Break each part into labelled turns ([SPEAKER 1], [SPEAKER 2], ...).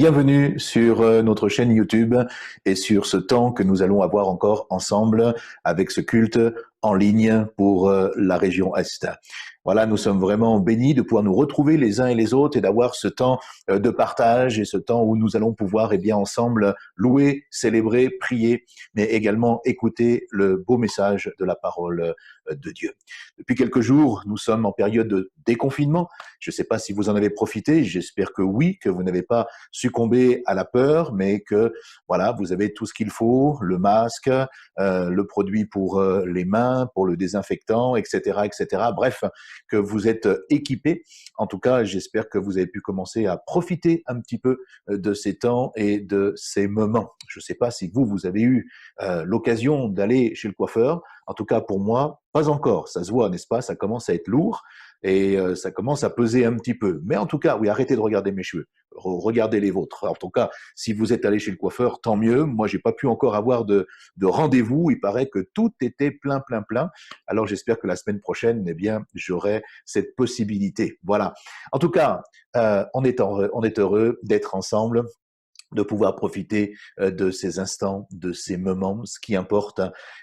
[SPEAKER 1] bienvenue sur notre chaîne YouTube et sur ce temps que nous allons avoir encore ensemble avec ce culte en ligne pour la région Est. Voilà, nous sommes vraiment bénis de pouvoir nous retrouver les uns et les autres et d'avoir ce temps de partage et ce temps où nous allons pouvoir ensemble louer, célébrer, prier, mais également écouter le beau message de la parole de Dieu. Depuis quelques jours, nous sommes en période de déconfinement. Je ne sais pas si vous en avez profité, j'espère que oui, que vous n'avez pas succombé à la peur, mais que voilà, vous avez tout ce qu'il faut, le masque, le produit pour les mains, pour le désinfectant, etc., etc. Bref, que vous êtes équipés. En tout cas, j'espère que vous avez pu commencer à profiter un petit peu de ces temps et de ces moments. Je ne sais pas si vous avez eu l'occasion d'aller chez le coiffeur. En tout cas, pour moi, pas encore. Ça se voit, n'est-ce pas? Ça commence à être lourd et ça commence à peser un petit peu. Mais en tout cas, oui, arrêtez de regarder mes cheveux. Regardez les vôtres. En tout cas, si vous êtes allé chez le coiffeur, tant mieux. Moi, j'ai pas pu encore avoir de rendez-vous. Il paraît que tout était plein. Alors, j'espère que la semaine prochaine, eh bien, j'aurai cette possibilité. Voilà. En tout cas, on est heureux d'être ensemble, de pouvoir profiter de ces instants, de ces moments. Ce qui importe,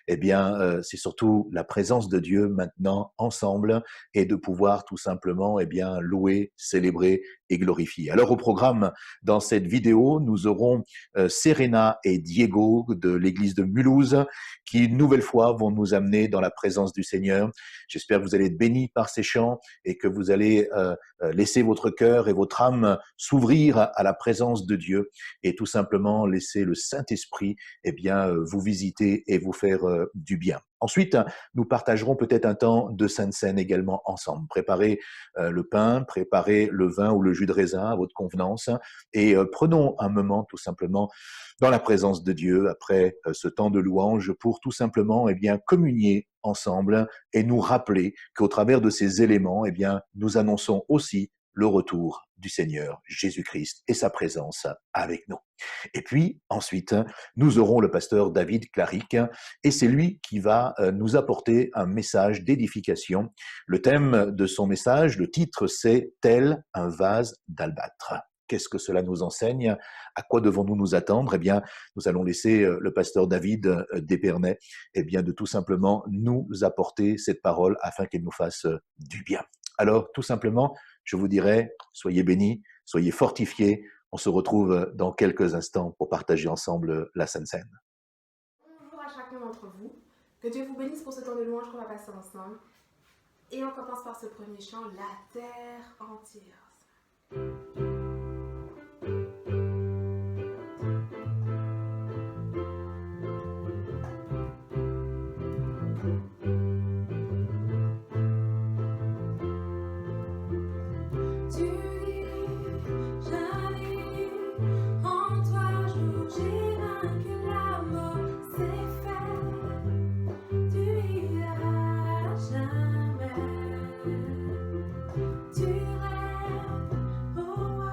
[SPEAKER 1] eh bien, c'est surtout la présence de Dieu maintenant ensemble et de pouvoir tout simplement, eh bien, louer, célébrer et glorifier. Alors au programme, dans cette vidéo, nous aurons Serena et Diego de l'église de Mulhouse qui, une nouvelle fois, vont nous amener dans la présence du Seigneur. J'espère que vous allez être bénis par ces chants et que vous allez laisser votre cœur et votre âme s'ouvrir à la présence de Dieu et tout simplement laisser le Saint-Esprit vous visiter et vous faire du bien. Ensuite, nous partagerons peut-être un temps de Sainte Seine également ensemble. Préparez le pain, préparez le vin ou le jus de raisin à votre convenance et prenons un moment tout simplement dans la présence de Dieu après ce temps de louange pour tout simplement communier ensemble et nous rappeler qu'au travers de ces éléments, nous annonçons aussi le retour du Seigneur Jésus-Christ et sa présence avec nous. Et puis, ensuite, nous aurons le pasteur David Claric et c'est lui qui va nous apporter un message d'édification. Le thème de son message, le titre, c'est « Tel un vase d'albâtre ». Qu'est-ce que cela nous enseigne? À quoi devons-nous nous attendre? Eh bien, nous allons laisser le pasteur David d'Épernay, de tout simplement nous apporter cette parole afin qu'elle nous fasse du bien. Alors, tout simplement, je vous dirai, soyez bénis, soyez fortifiés. On se retrouve dans quelques instants pour partager ensemble la Sainte Seine.
[SPEAKER 2] Bonjour à chacun d'entre vous. Que Dieu vous bénisse pour ce temps de louange qu'on va passer ensemble. Et on commence par ce premier chant, La terre entière.
[SPEAKER 3] Tu rêves, oh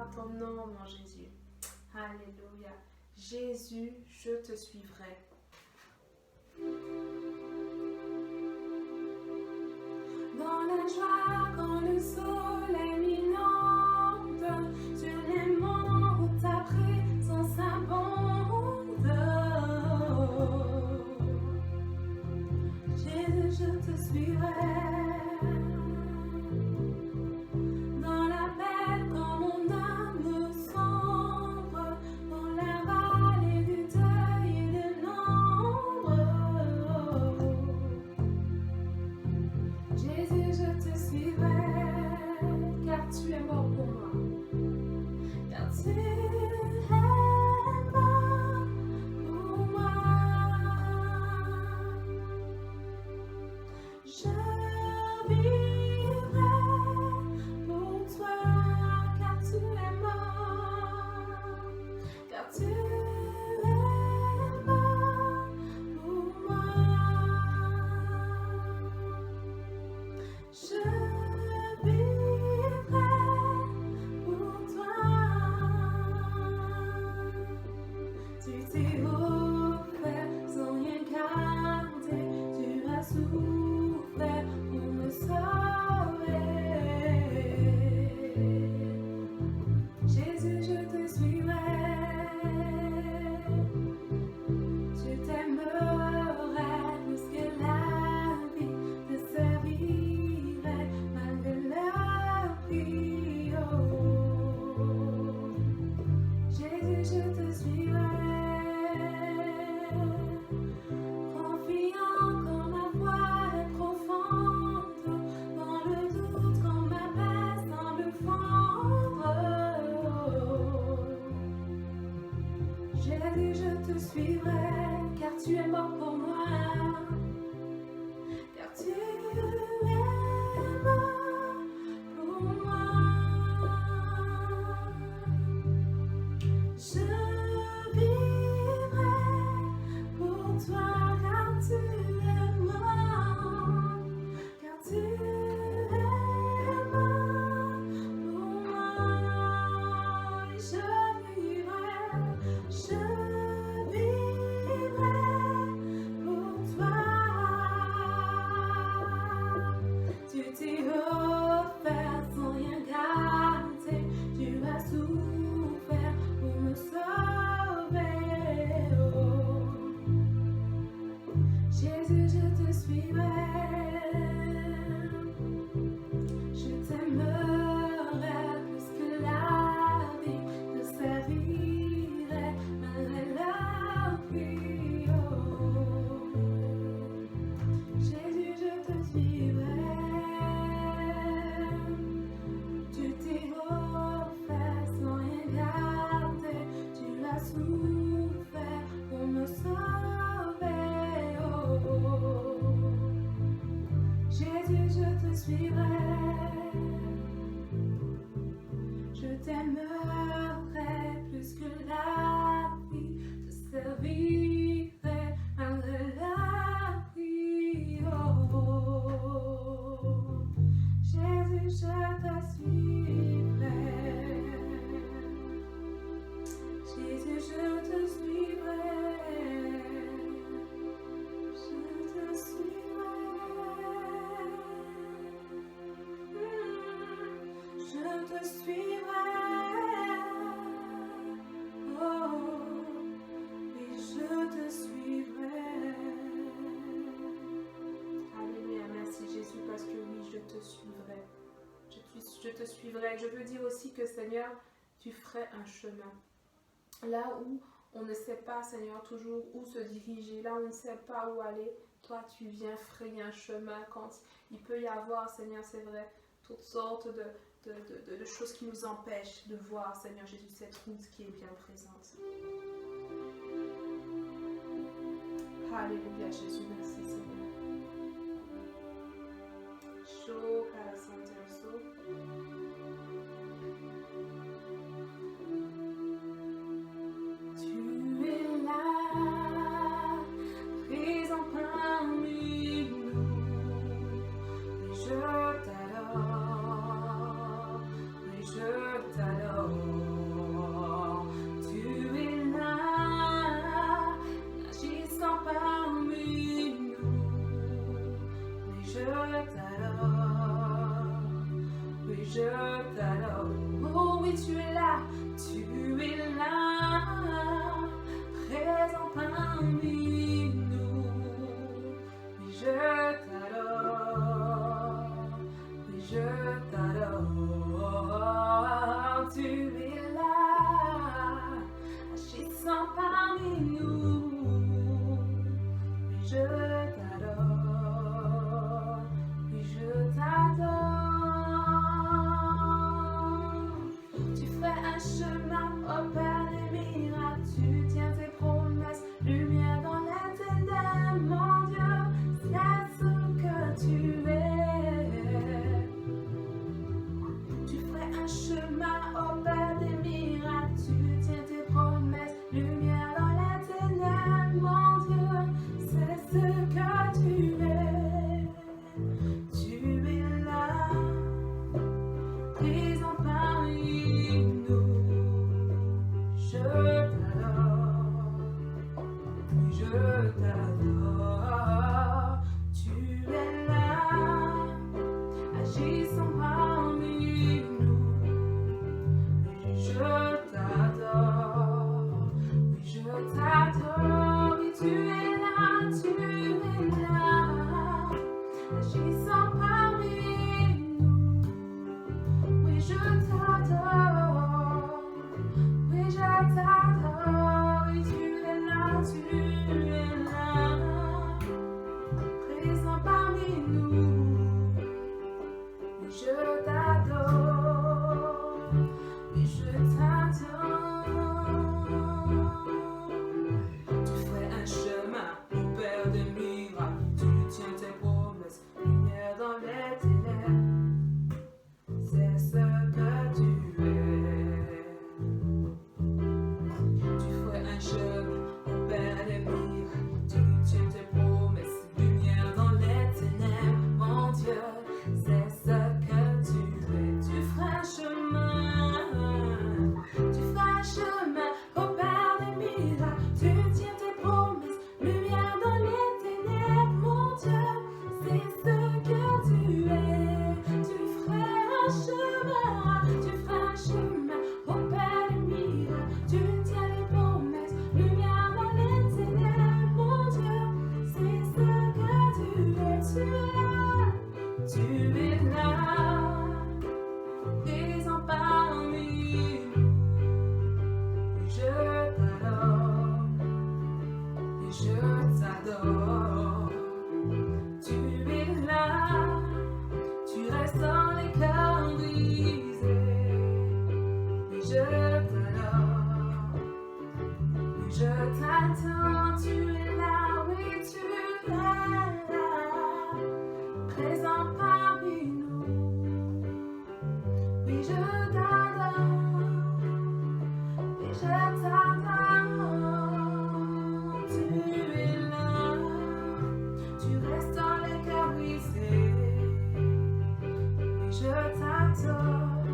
[SPEAKER 2] gloire à ton nom, mon Jésus. Alléluia. Jésus, je te suivrai. Dans la joie, quand le soleil m'inonde, sur les monts où ta présence abonde. Jésus, je te suivrai. Dans l'appel, quand mon âme sombre, dans la vallée du deuil et de l'ombre. Jésus, je te suivrai, car tu es mort pour moi. Car tu es mort pour moi. Je vivrai pour toi, car tu es mort. Car tu es mort pour moi. Je vivrai pour toi. Tu t'es offert sans rien garder. Tu as souffert pour me sauver. Jésus, je te suivrai. Je t'aimerai plus que la vie, te servirai malgré le prix. Oh. Jésus, je te suivrai. Confiant quand ma foi est profonde, dans le doute quand ma paix semble fondre. Jésus, je te suivrai, car tu es mort pour moi. Car tu es mort pour moi. Je vivrai pour toi, car tu es mort. Car tu es mort pour moi. Je vivrai pour toi. Tu t'es offert sans rien garder. Tu as souffert pour me sauver. Oh. Jésus, je te suivrai. Je t'aimerai plus que la vie, te servirai malgré le prix. Oh. Jésus, je te suivrai. Tu t'es offert sans rien garder. Tu as souffert pour me sauver. Oh. Jésus, je te suivrai. Je t'aimerai plus que la vie, te servirai malgré le prix. Oh. Jésus, je te suivrai. Jésus, je te suivrai. Je te suivrai. Je te suivrai. Oh, et je te suivrai. Alléluia, merci Jésus, parce que oui, je te suivrai. Je te suivrai. Je veux dire aussi que Seigneur, tu ferais un chemin. Là où on ne sait pas, Seigneur, toujours où se diriger, là où on ne sait pas où aller, toi tu viens frayer un chemin quand il peut y avoir, Seigneur, c'est vrai, toutes sortes de choses qui nous empêchent de voir, Seigneur Jésus, cette route qui est bien présente. Alléluia, Jésus, merci, Seigneur. Chaud, cara santo, tu es là, présent parmi nous, et je t'adore, et je t'adore. chemin, oh Père des miracles, tu tiens tes promesses, lumière dans les ténèbres, mon Dieu, c'est ce que tu es. Tu ferais un chemin, oh Père des miracles, tu tiens tes promesses, lumière dans les ténèbres, mon Dieu, c'est ce que tu es. Tu es là, présent parmi nous. Je t'adore, je t'adore. Tu es là, agissant parmi nous. Je t'adore, oui je t'adore. Oui tu es là, agissant parmi nous. Oui je t'adore, oui je t'adore. Oui tu es là, présent parmi nous. Oui je t'adore, oui je t'adore. Tu ferais un chemin, mon Père de miracles, tu tiens tes promesses, lumière dans les ténèbres, c'est ce que tu es. Tu ferais un chemin, mon Père de miracles, tu tiens tes promesses, lumière dans les ténèbres, mon Dieu, c'est ce que tu es. Tu ferais un chemin, oh Père des miracles, tu tiens tes promesses, lumière dans les ténèbres, mon Dieu, c'est ce que tu es. Tu ferais un chemin, oh Père des miracles, tu tiens les promesses, lumière dans les ténèbres, mon Dieu, c'est ce que tu es. Tu es là, présent parmi nous. Je t'adore, et je t'adore. Tu es là, tu restes dans les cœurs brisés. Et je t'adore, et je t'attends. Tu es là, oui tu es là, présent parmi nous. Oui je t'adore, oui je t'adore. Tu es là, tu restes dans les cœurs brisés. Oui je t'adore,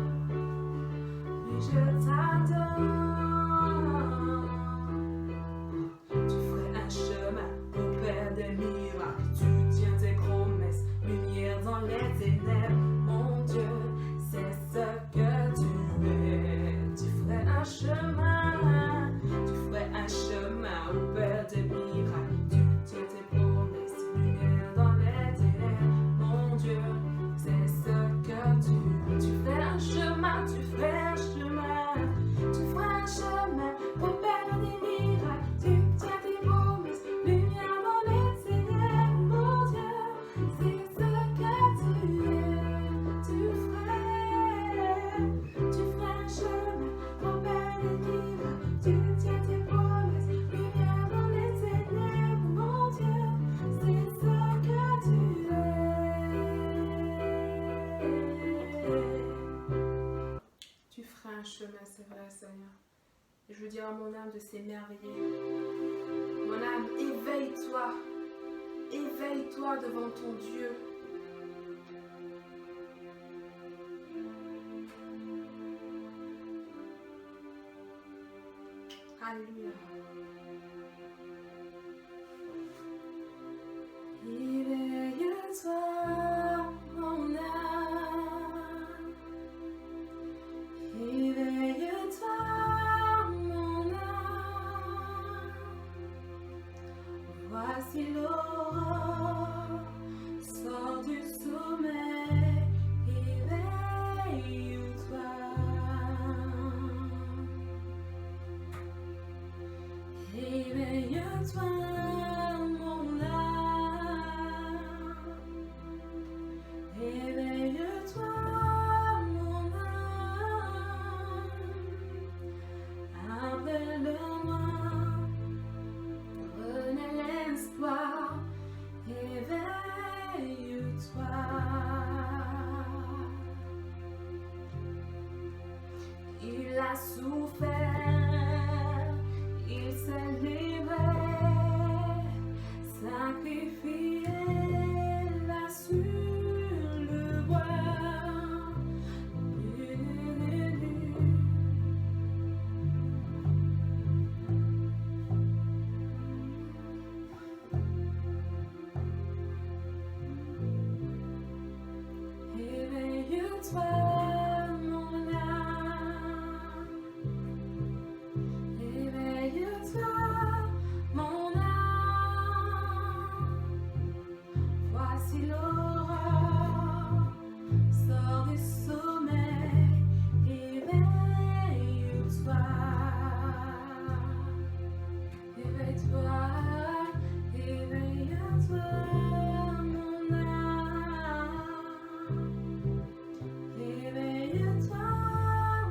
[SPEAKER 2] oui je t'adore. Tu ferais un chemin, au Père des miracles, tu tiens tes promesses, lumière dans les ténèbres, mon Dieu, c'est ce que tu es. Tu ferais un chemin, au Père des miracles, tu tiens tes promesses, lumière dans les ténèbres, mon Dieu, c'est ce que tu es. Tu ferais un chemin, au Père des miracles, tu tiens tes promesses, lumière dans les ténèbres, mon Dieu, c'est ce que tu es. Tu ferais un chemin, au Père des miracles, tu tiens tes promesses, lumière dans les ténèbres, mon Dieu, c'est ce que tu es. Tu ferais un chemin, c'est vrai, Seigneur. Et je veux dire à mon âme de s'émerveiller. Mon âme, éveille-toi. Éveille-toi devant ton Dieu. Alléluia. Éveille-toi, mon âme. Éveille-toi, mon âme. Voici l'aurore, sors du sommeil. Éveille-toi. Éveille-toi, mon âme. Éveille-toi, mon âme. souffert, il s'est livré, sacrifié là sur le bois. Éveille-toi, mon âme. Éveille-toi, mon âme. Voici l'aurore, sors du sommeil. Éveille-toi. Éveille-toi, éveille-toi, mon âme. Éveille-toi,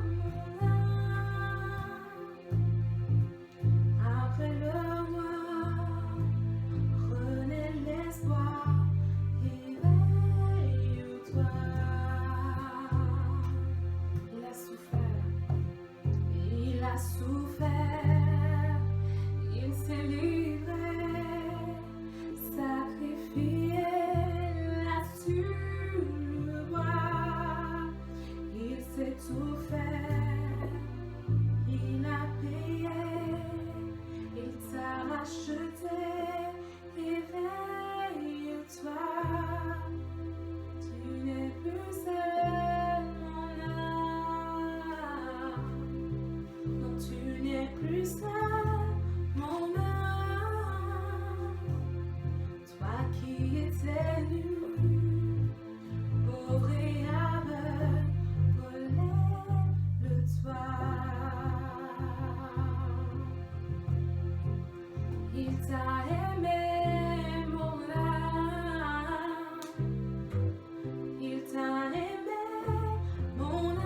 [SPEAKER 2] mon âme. Après le noir, renaît l'espoir. Éveille-toi. Il a souffert, il a souffert, il s'est livré, sacrifié là sur le bois. Il s'est tout fait, il a payé, il t'a racheté. Éveille-toi, tu n'es plus seul, mon âme. Non, tu n'es plus seul, mon âme. Toi qui étais nu, pauvre et aveugle, relève-toi. Il t'a aimé, mon âme. Il t'a aimé, mon âme.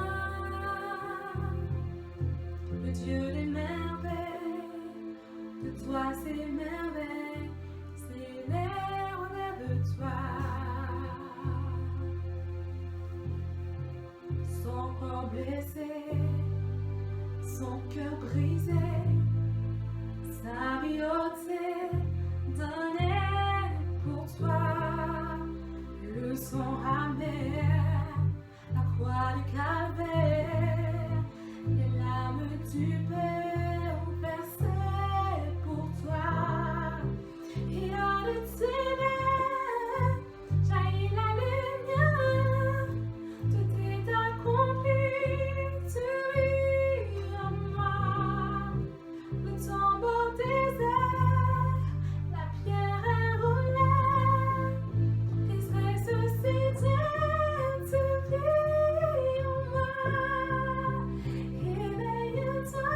[SPEAKER 2] Le Dieu des merveilles, de toi ces merveilles, s'élèvent de toi. Son corps blessé, son cœur brisé, sa vie ôtée, donnée pour toi. Le sang amer, la croix du calvaire, les larmes du Père versées pour toi. Et dans le ténèbre jaillit la lumière, tout est accompli, tu vis en moi. Le tombeau désert, la pierre est roulée, Christ ressuscité, tu vis en moi. Éveille-toi,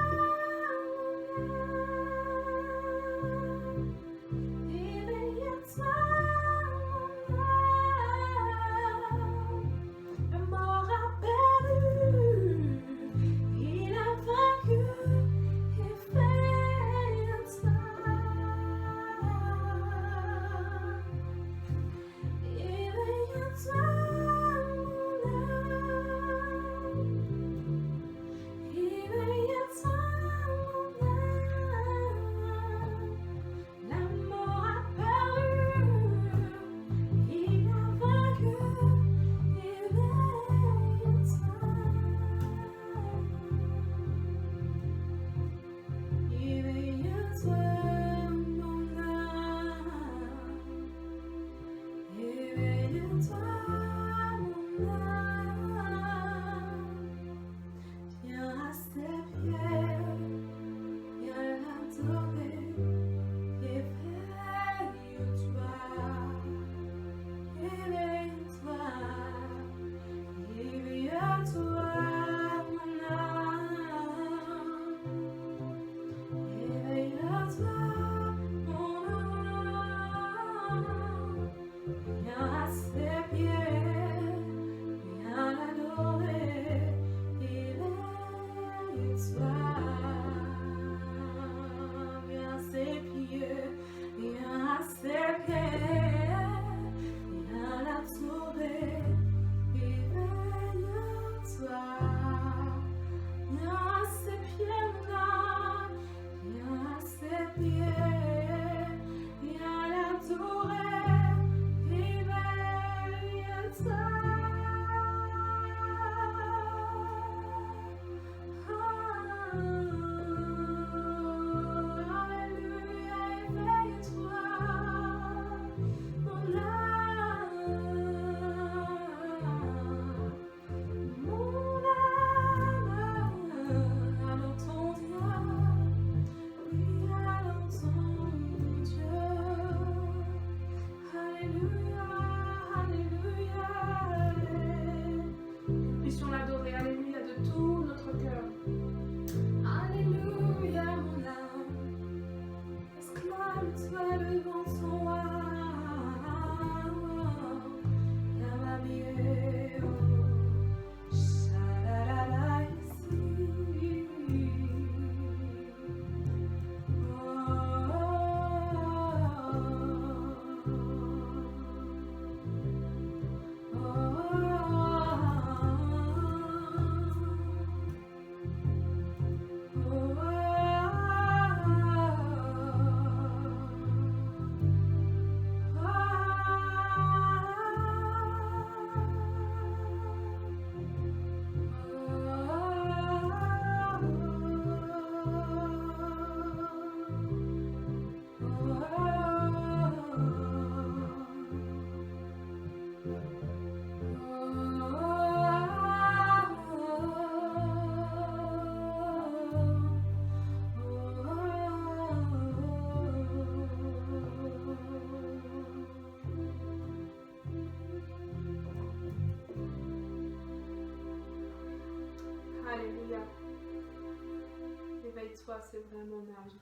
[SPEAKER 2] toi, c'est vraiment ma vie.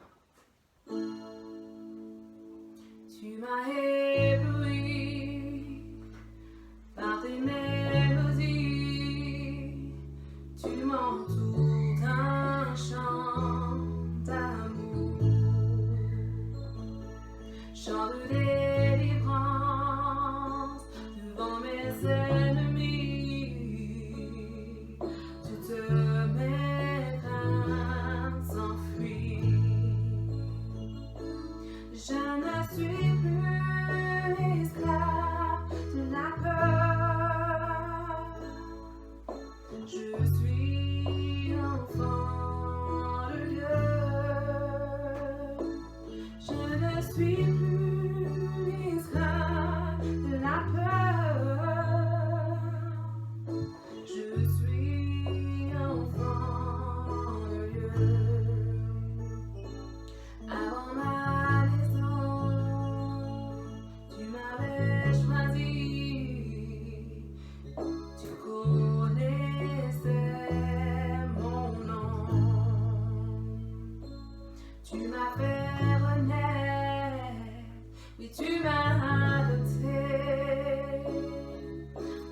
[SPEAKER 2] Tu m'as ébloui par tes mélodies, tu m'entoures d'un chant d'amour, chant de délivrance devant mes ennemis, toutes mes craintes s'enfuient. Je ne suis plus esclave de la peur, je suis enfant de Dieu. Je ne suis plus esclave de la peur, je suis enfant de Dieu. Avant ma naissance, tu m'avais choisi, tu connaissais mon nom, tu m'as fait renaître, oui tu m'as adopté,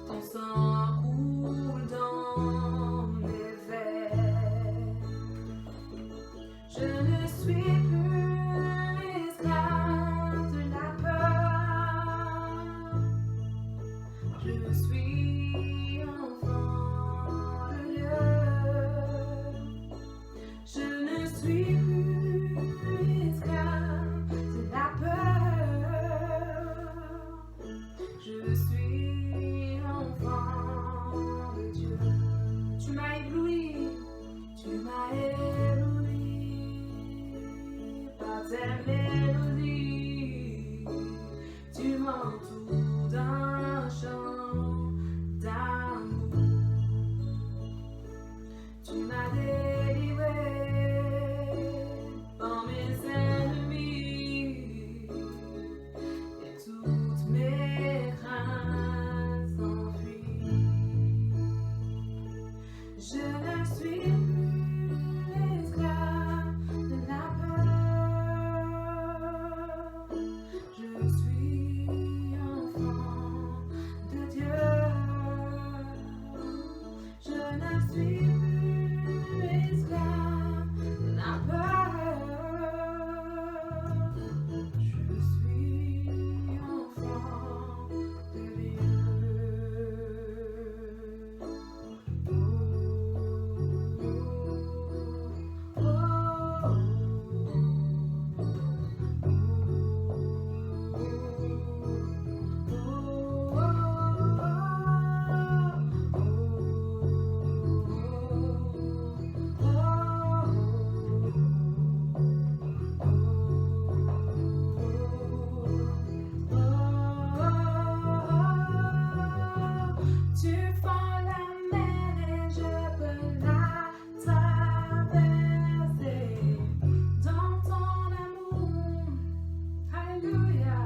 [SPEAKER 2] ton sang coule dans mes veines. Je ne suis plus esclave de la peur, je suis enfant de Dieu. Je ne suis plus esclave de la peur, je suis enfant de Dieu. Tu m'as ébloui, tu m'as ébloui par tes mélodies, tu m'entoures d'un chant d'amour, tu m'as délivré par mes ennemis et toutes mes craintes s'enfuient. Je ne suis plus esclave de la peur, je suis enfant de Dieu. Je ne suis plus esclave de la peur, je suis enfant de Dieu. Tu fends la mer et je peux la traverser dans ton amour. Alléluia.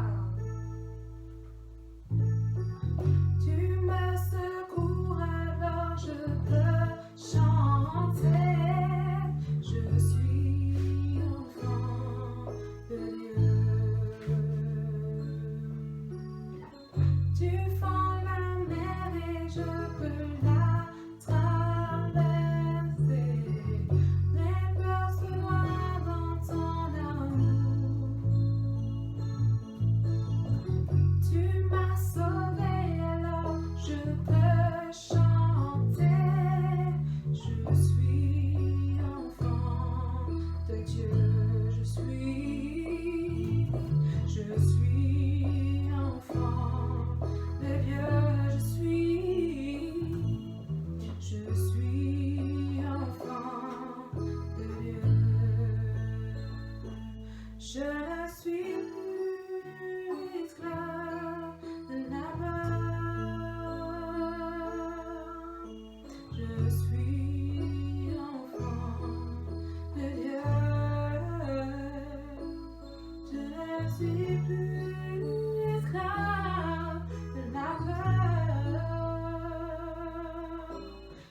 [SPEAKER 2] Tu me secours alors je peux chanter. Je suis enfant de Dieu. Tu fends la mer et je peux la traverser. Les peurs se noient dans ton amour. Tu m'as sauvé alors je peux chanter. Je suis enfant de Dieu. Je suis enfant de Dieu. Je suis enfant de Dieu. Je ne suis plus esclave de la peur, je suis enfant de Dieu. Je ne suis plus esclave de la peur,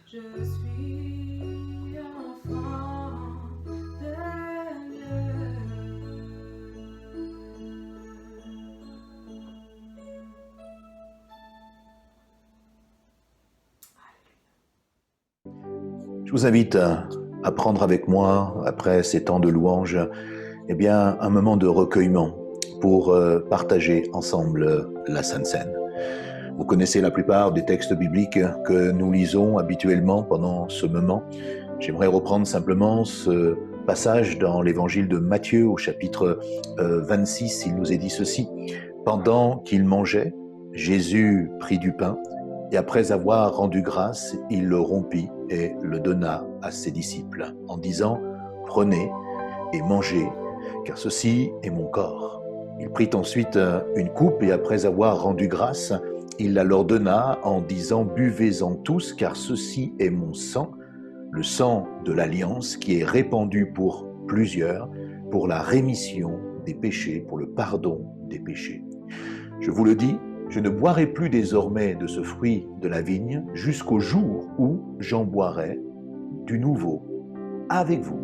[SPEAKER 2] je suis enfant de
[SPEAKER 1] Je vous invite à prendre avec moi, après ces temps de louange, un moment de recueillement pour partager ensemble la Sainte Seine. Vous connaissez la plupart des textes bibliques que nous lisons habituellement pendant ce moment. J'aimerais reprendre simplement ce passage dans l'évangile de Matthieu au chapitre 26. Il nous est dit ceci. Pendant qu'il mangeait, Jésus prit du pain et après avoir rendu grâce, il le rompit et le donna à ses disciples en disant « Prenez et mangez, car ceci est mon corps. » Il prit ensuite une coupe et après avoir rendu grâce, il la leur donna en disant « Buvez-en tous, car ceci est mon sang, le sang de l'alliance qui est répandu pour plusieurs, pour la rémission des péchés, pour le pardon des péchés. Je vous le dis, je ne boirai plus désormais de ce fruit de la vigne jusqu'au jour où j'en boirai du nouveau avec vous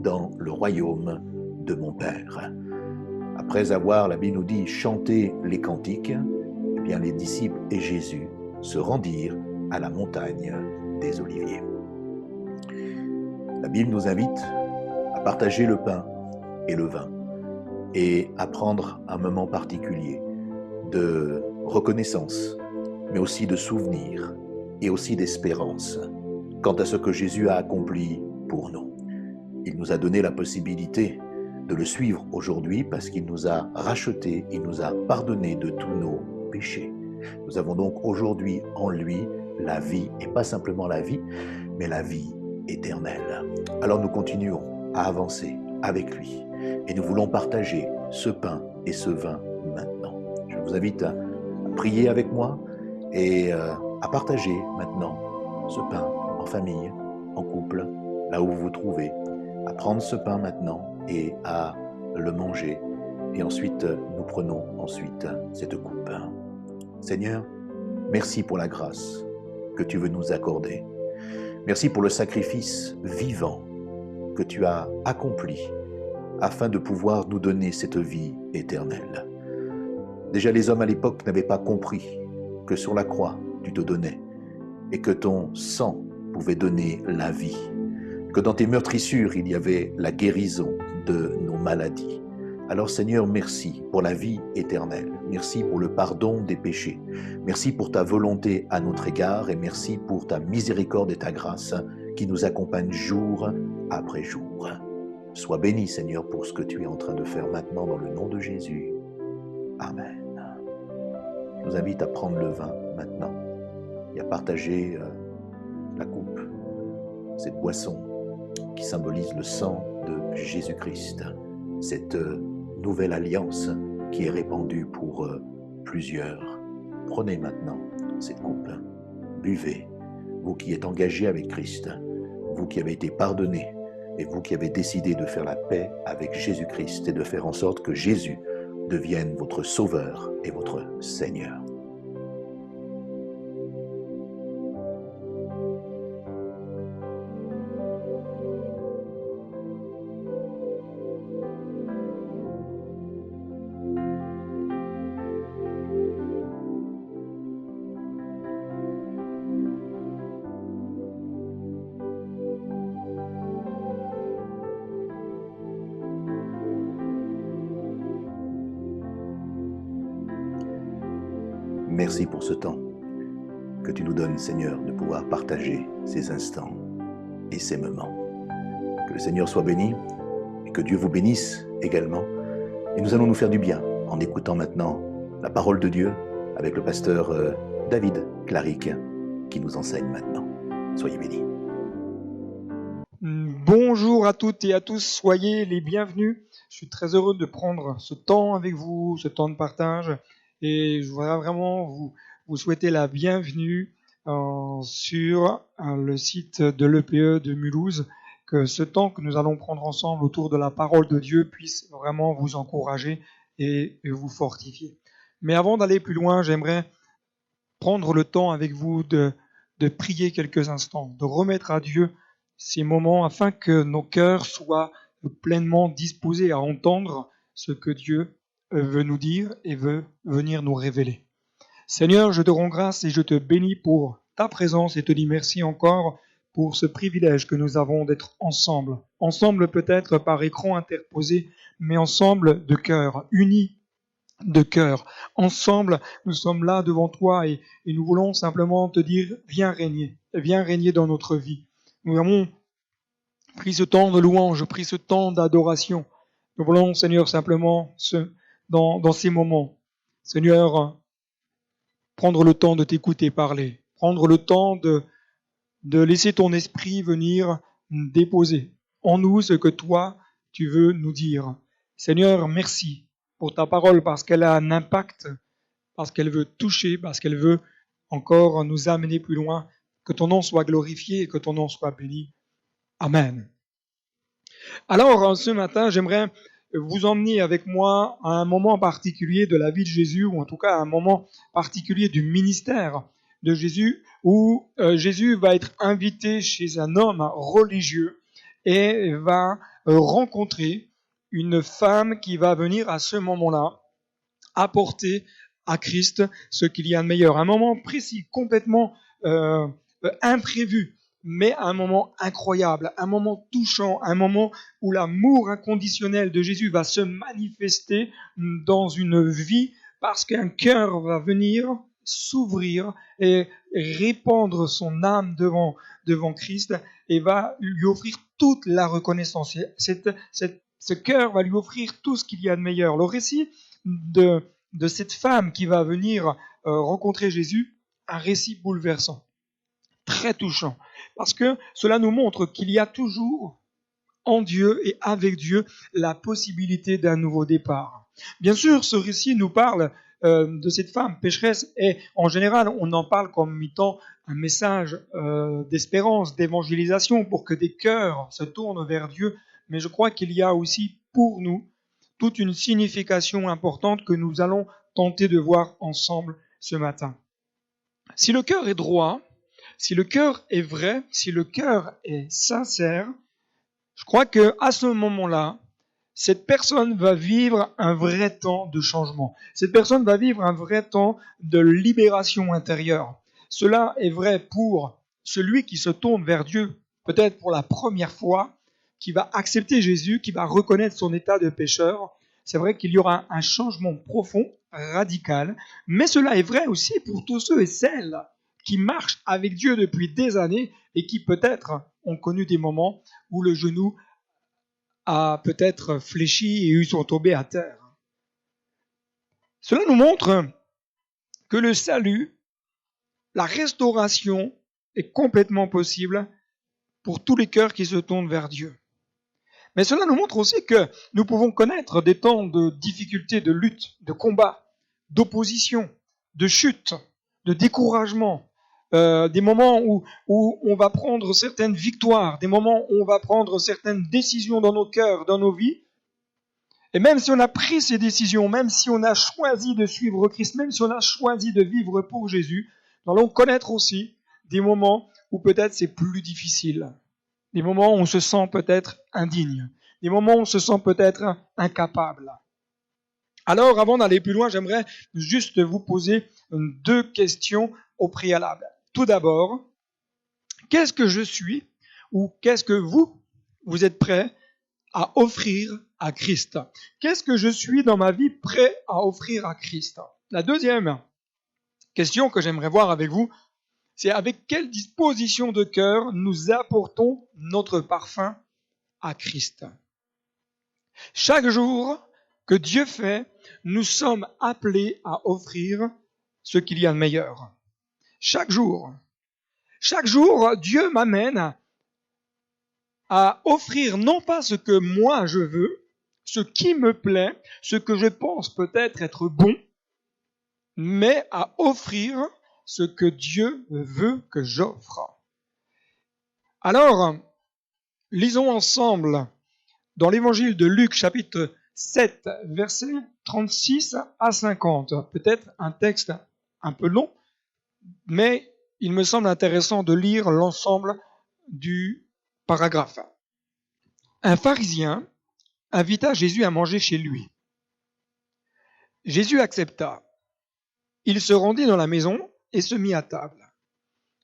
[SPEAKER 1] dans le royaume de mon Père. » Après avoir, la Bible nous dit, chanté les cantiques, les disciples et Jésus se rendirent à la montagne des Oliviers. La Bible nous invite à partager le pain et le vin et à prendre un moment particulier de reconnaissance, mais aussi de souvenir et aussi d'espérance quant à ce que Jésus a accompli pour nous. Il nous a donné la possibilité de le suivre aujourd'hui parce qu'il nous a rachetés, il nous a pardonné de tous nos péchés. Nous avons donc aujourd'hui en lui la vie, et pas simplement la vie, mais la vie éternelle. Alors nous continuons à avancer avec lui et nous voulons partager ce pain et ce vin maintenant. Je vous invite à prier avec moi et à partager maintenant ce pain en famille, en couple, là où vous vous trouvez, à prendre ce pain maintenant et à le manger. Et ensuite, nous prenons cette coupe. Seigneur, merci pour la grâce que tu veux nous accorder. Merci pour le sacrifice vivant que tu as accompli afin de pouvoir nous donner cette vie éternelle. Déjà, les hommes à l'époque n'avaient pas compris que sur la croix, tu te donnais et que ton sang pouvait donner la vie, que dans tes meurtrissures, il y avait la guérison de nos maladies. Alors Seigneur, merci pour la vie éternelle. Merci pour le pardon des péchés. Merci pour ta volonté à notre égard et merci pour ta miséricorde et ta grâce qui nous accompagnent jour après jour. Sois béni, Seigneur, pour ce que tu es en train de faire maintenant dans le nom de Jésus. Amen. Je vous invite à prendre le vin maintenant et à partager la coupe, cette boisson qui symbolise le sang de Jésus-Christ, cette nouvelle alliance qui est répandue pour plusieurs. Prenez maintenant cette coupe, buvez, vous qui êtes engagés avec Christ, vous qui avez été pardonnés et vous qui avez décidé de faire la paix avec Jésus-Christ et de faire en sorte que Jésus devienne votre Sauveur et votre Seigneur. Merci pour ce temps que tu nous donnes, Seigneur, de pouvoir partager ces instants et ces moments. Que le Seigneur soit béni et que Dieu vous bénisse également. Et nous allons nous faire du bien en écoutant maintenant la parole de Dieu avec le pasteur David Claric qui nous enseigne maintenant. Soyez bénis.
[SPEAKER 3] Bonjour à toutes et à tous, soyez les bienvenus. Je suis très heureux de prendre ce temps avec vous, ce temps de partage. Et je voudrais vraiment vous souhaiter la bienvenue sur le site de l'EPE de Mulhouse, que ce temps que nous allons prendre ensemble autour de la parole de Dieu puisse vraiment vous encourager et vous fortifier. Mais avant d'aller plus loin, j'aimerais prendre le temps avec vous de prier quelques instants, de remettre à Dieu ces moments afin que nos cœurs soient pleinement disposés à entendre ce que Dieu veut nous dire et veut venir nous révéler. Seigneur, je te rends grâce et je te bénis pour ta présence et te dis merci encore pour ce privilège que nous avons d'être ensemble. Ensemble peut-être par écran interposé, mais ensemble de cœur, unis de cœur. Ensemble, nous sommes là devant toi et nous voulons simplement te dire, viens régner dans notre vie. Nous avons pris ce temps de louange, pris ce temps d'adoration. Nous voulons, Seigneur, simplement, dans ces moments, Seigneur, prendre le temps de t'écouter parler, prendre le temps de laisser ton esprit venir déposer en nous ce que toi, tu veux nous dire. Seigneur, merci pour ta parole parce qu'elle a un impact, parce qu'elle veut toucher, parce qu'elle veut encore nous amener plus loin. Que ton nom soit glorifié et que ton nom soit béni. Amen. Alors, ce matin, j'aimerais vous emmener avec moi à un moment particulier de la vie de Jésus, ou en tout cas à un moment particulier du ministère de Jésus, où Jésus va être invité chez un homme religieux et va rencontrer une femme qui va venir à ce moment-là apporter à Christ ce qu'il y a de meilleur. Un moment précis, complètement imprévu, mais un moment incroyable, un moment touchant, un moment où l'amour inconditionnel de Jésus va se manifester dans une vie parce qu'un cœur va venir s'ouvrir et répandre son âme devant Christ et va lui offrir toute la reconnaissance. Ce cœur va lui offrir tout ce qu'il y a de meilleur. Le récit de cette femme qui va venir rencontrer Jésus, un récit bouleversant, très touchant, parce que cela nous montre qu'il y a toujours en Dieu et avec Dieu la possibilité d'un nouveau départ. Bien sûr, ce récit nous parle de cette femme pécheresse et en général, on en parle comme étant un message d'espérance, d'évangélisation pour que des cœurs se tournent vers Dieu. Mais je crois qu'il y a aussi pour nous toute une signification importante que nous allons tenter de voir ensemble ce matin. Si le cœur est droit, si le cœur est vrai, si le cœur est sincère, je crois qu'à ce moment-là, cette personne va vivre un vrai temps de changement. Cette personne va vivre un vrai temps de libération intérieure. Cela est vrai pour celui qui se tourne vers Dieu, peut-être pour la première fois, qui va accepter Jésus, qui va reconnaître son état de pécheur. C'est vrai qu'il y aura un changement profond, radical, mais cela est vrai aussi pour tous ceux et celles qui marchent avec Dieu depuis des années et qui peut-être ont connu des moments où le genou a peut-être fléchi et ils sont tombés à terre. Cela nous montre que le salut, la restauration est complètement possible pour tous les cœurs qui se tournent vers Dieu. Mais cela nous montre aussi que nous pouvons connaître des temps de difficulté, de lutte, de combat, d'opposition, de chute, de découragement, des moments où on va prendre certaines victoires, des moments où on va prendre certaines décisions dans nos cœurs, dans nos vies. Et même si on a pris ces décisions, même si on a choisi de suivre Christ, même si on a choisi de vivre pour Jésus, nous allons connaître aussi des moments où peut-être c'est plus difficile. Des moments où on se sent peut-être indigne. Des moments où on se sent peut-être incapable. Alors, avant d'aller plus loin, j'aimerais juste vous poser 2 questions au préalable. Tout d'abord, qu'est-ce que je suis ou qu'est-ce que vous êtes prêt à offrir à Christ? Qu'est-ce que je suis dans ma vie prêt à offrir à Christ? La deuxième question que j'aimerais voir avec vous, c'est avec quelle disposition de cœur nous apportons notre parfum à Christ. Chaque jour que Dieu fait, nous sommes appelés à offrir ce qu'il y a de meilleur. Chaque jour, Dieu m'amène à offrir non pas ce que moi je veux, ce qui me plaît, ce que je pense peut-être être bon, mais à offrir ce que Dieu veut que j'offre. Alors, lisons ensemble dans l'évangile de Luc, chapitre 7, versets 36 à 50. Peut-être un texte un peu long, mais il me semble intéressant de lire l'ensemble du paragraphe. Un pharisien invita Jésus à manger chez lui. Jésus accepta. Il se rendit dans la maison et se mit à table.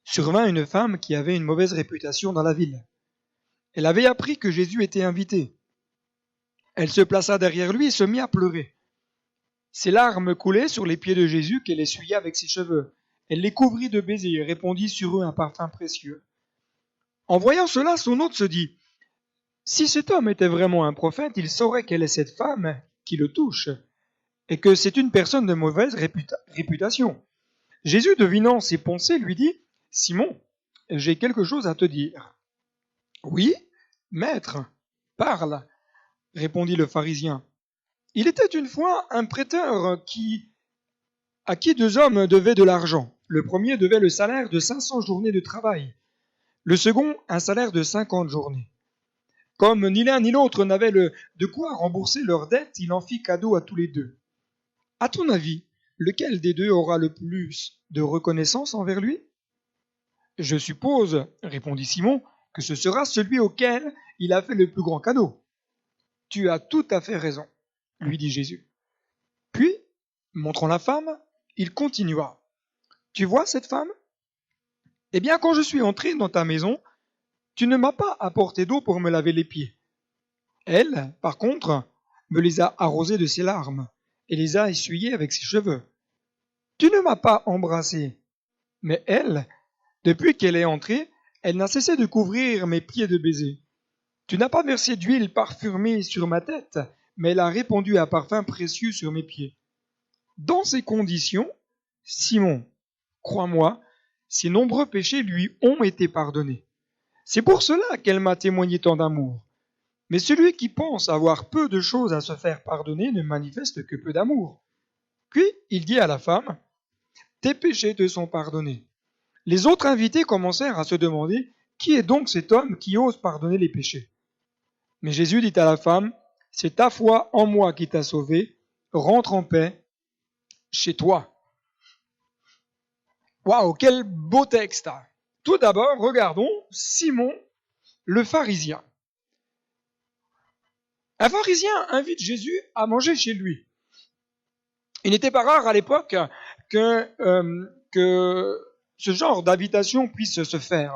[SPEAKER 3] survint une femme qui avait une mauvaise réputation dans la ville. Elle avait appris que Jésus était invité. Elle se plaça derrière lui et se mit à pleurer. Ses larmes coulaient sur les pieds de Jésus qu'elle essuyait avec ses cheveux. Elle les couvrit de baisers et répandit sur eux un parfum précieux. En voyant cela, son hôte se dit, « Si cet homme était vraiment un prophète, il saurait quelle est cette femme qui le touche, et que c'est une personne de mauvaise réputation. » Jésus, devinant ses pensées, lui dit, « Simon, j'ai quelque chose à te dire. »« Oui, maître, parle, répondit le pharisien. Il était une fois un prêteur à qui deux hommes devaient de l'argent. Le premier devait le salaire de 500 journées de travail, le second un salaire de 50 journées. Comme ni l'un ni l'autre n'avaient de quoi rembourser leurs dettes, il en fit cadeau à tous les deux. À ton avis, lequel des deux aura le plus de reconnaissance envers lui ? Je suppose, répondit Simon, que ce sera celui auquel il a fait le plus grand cadeau. Tu as tout à fait raison, lui dit Jésus. Puis, montrant la femme, il continua. Tu vois cette femme ? Eh bien, quand je suis entré dans ta maison, tu ne m'as pas apporté d'eau pour me laver les pieds. Elle, par contre, me les a arrosés de ses larmes et les a essuyés avec ses cheveux. Tu ne m'as pas embrassé, mais elle, depuis qu'elle est entrée, elle n'a cessé de couvrir mes pieds de baisers. Tu n'as pas versé d'huile parfumée sur ma tête, mais elle a répandu un parfum précieux sur mes pieds. Dans ces conditions, Simon, crois-moi, ses nombreux péchés lui ont été pardonnés. C'est pour cela qu'elle m'a témoigné tant d'amour. Mais celui qui pense avoir peu de choses à se faire pardonner ne manifeste que peu d'amour. Puis il dit à la femme, « Tes péchés te sont pardonnés. » Les autres invités commencèrent à se demander, « Qui est donc cet homme qui ose pardonner les péchés ?» Mais Jésus dit à la femme, « C'est ta foi en moi qui t'a sauvé. Rentre en paix chez toi. » Waouh, quel beau texte! Tout d'abord, regardons Simon le pharisien. Un pharisien invite Jésus à manger chez lui. Il n'était pas rare à l'époque que ce genre d'invitation puisse se faire.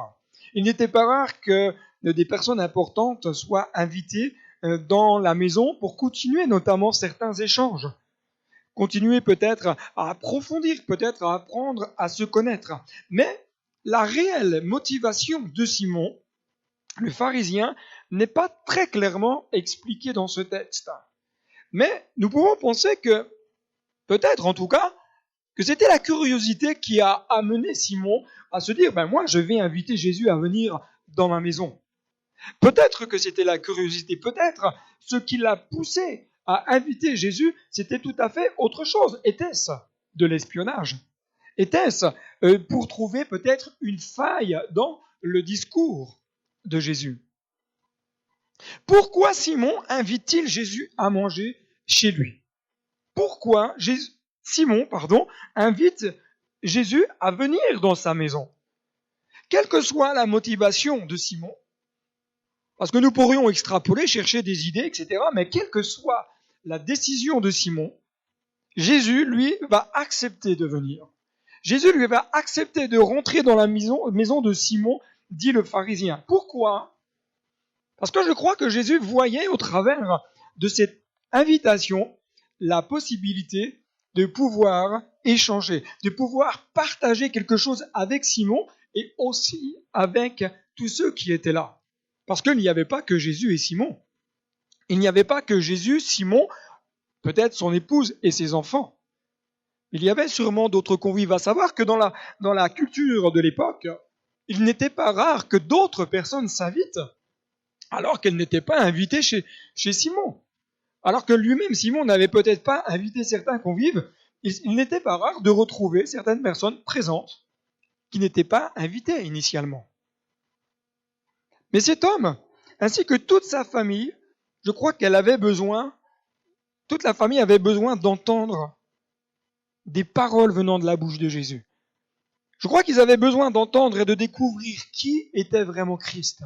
[SPEAKER 3] Il n'était pas rare que des personnes importantes soient invitées dans la maison pour continuer notamment certains échanges. Continuer peut-être à approfondir, peut-être à apprendre à se connaître. Mais la réelle motivation de Simon, le pharisien, n'est pas très clairement expliquée dans ce texte. Mais nous pouvons penser que, peut-être en tout cas, que c'était la curiosité qui a amené Simon à se dire, moi je vais inviter Jésus à venir dans ma maison. Peut-être que c'était la curiosité, peut-être ce qui l'a poussé à inviter Jésus, c'était tout à fait autre chose. Était-ce de l'espionnage ? Était-ce pour trouver peut-être une faille dans le discours de Jésus ? Pourquoi Simon invite-t-il Jésus à manger chez lui ? Pourquoi Simon invite Jésus à venir dans sa maison ? Quelle que soit la motivation de Simon, parce que nous pourrions extrapoler, chercher des idées, etc., mais quelle que soit la décision de Simon, Jésus, lui, va accepter de venir. Jésus, lui, va accepter de rentrer dans la maison de Simon, dit le pharisien. Pourquoi ? Parce que je crois que Jésus voyait au travers de cette invitation la possibilité de pouvoir échanger, de pouvoir partager quelque chose avec Simon et aussi avec tous ceux qui étaient là. Parce qu'il n'y avait pas que Jésus et Simon. Il n'y avait pas que Jésus, Simon, peut-être son épouse et ses enfants. Il y avait sûrement d'autres convives. À savoir que dans la culture de l'époque, il n'était pas rare que d'autres personnes s'invitent alors qu'elles n'étaient pas invitées chez Simon. Alors que lui-même, Simon, n'avait peut-être pas invité certains convives, il n'était pas rare de retrouver certaines personnes présentes qui n'étaient pas invitées initialement. Mais cet homme, ainsi que toute sa famille, je crois toute la famille avait besoin d'entendre des paroles venant de la bouche de Jésus. Je crois qu'ils avaient besoin d'entendre et de découvrir qui était vraiment Christ.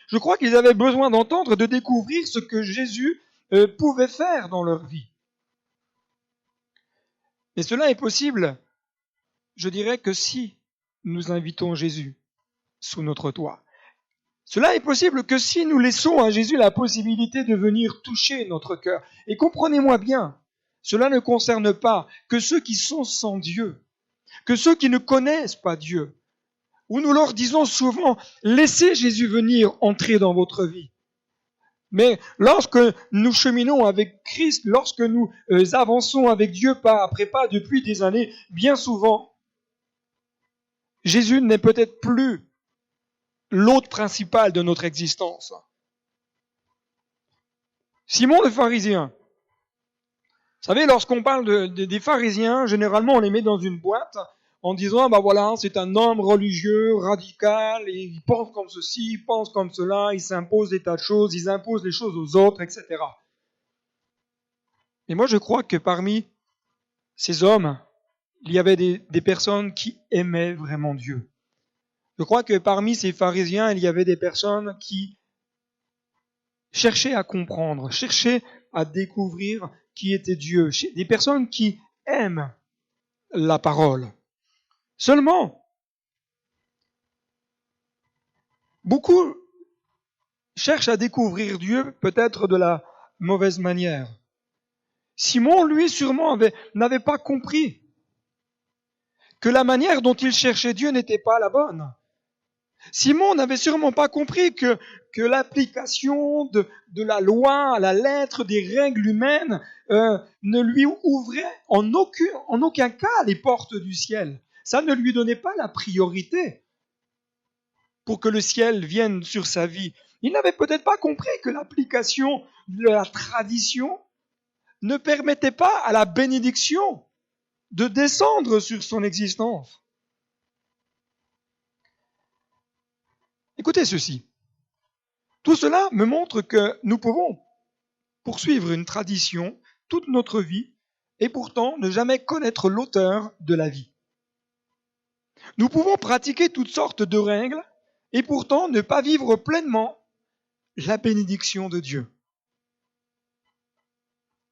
[SPEAKER 3] Je crois qu'ils avaient besoin d'entendre et de découvrir ce que Jésus pouvait faire dans leur vie. Et cela est possible, je dirais que si nous invitons Jésus sous notre toit. Cela est possible que si nous laissons à Jésus la possibilité de venir toucher notre cœur. Et comprenez-moi bien, cela ne concerne pas que ceux qui sont sans Dieu, que ceux qui ne connaissent pas Dieu, où nous leur disons souvent, laissez Jésus venir entrer dans votre vie. Mais lorsque nous cheminons avec Christ, lorsque nous avançons avec Dieu pas après pas depuis des années, bien souvent, Jésus n'est peut-être plus l'hôte principal de notre existence. Simon le pharisien. Vous savez, lorsqu'on parle des pharisiens, généralement on les met dans une boîte en disant, voilà, c'est un homme religieux, radical, et il pense comme ceci, il pense comme cela, il s'impose des tas de choses, il impose les choses aux autres, etc. Et moi je crois que parmi ces hommes, il y avait des personnes qui aimaient vraiment Dieu. Je crois que parmi ces pharisiens, il y avait des personnes qui cherchaient à comprendre, cherchaient à découvrir qui était Dieu, des personnes qui aiment la parole. Seulement, beaucoup cherchent à découvrir Dieu peut-être de la mauvaise manière. Simon, lui, sûrement n'avait pas compris que la manière dont il cherchait Dieu n'était pas la bonne. Simon n'avait sûrement pas compris que l'application de la loi à la lettre des règles humaines ne lui ouvrait en aucun cas les portes du ciel. Ça ne lui donnait pas la priorité pour que le ciel vienne sur sa vie. Il n'avait peut-être pas compris que l'application de la tradition ne permettait pas à la bénédiction de descendre sur son existence. Écoutez ceci. Tout cela me montre que nous pouvons poursuivre une tradition toute notre vie et pourtant ne jamais connaître l'auteur de la vie. Nous pouvons pratiquer toutes sortes de règles et pourtant ne pas vivre pleinement la bénédiction de Dieu.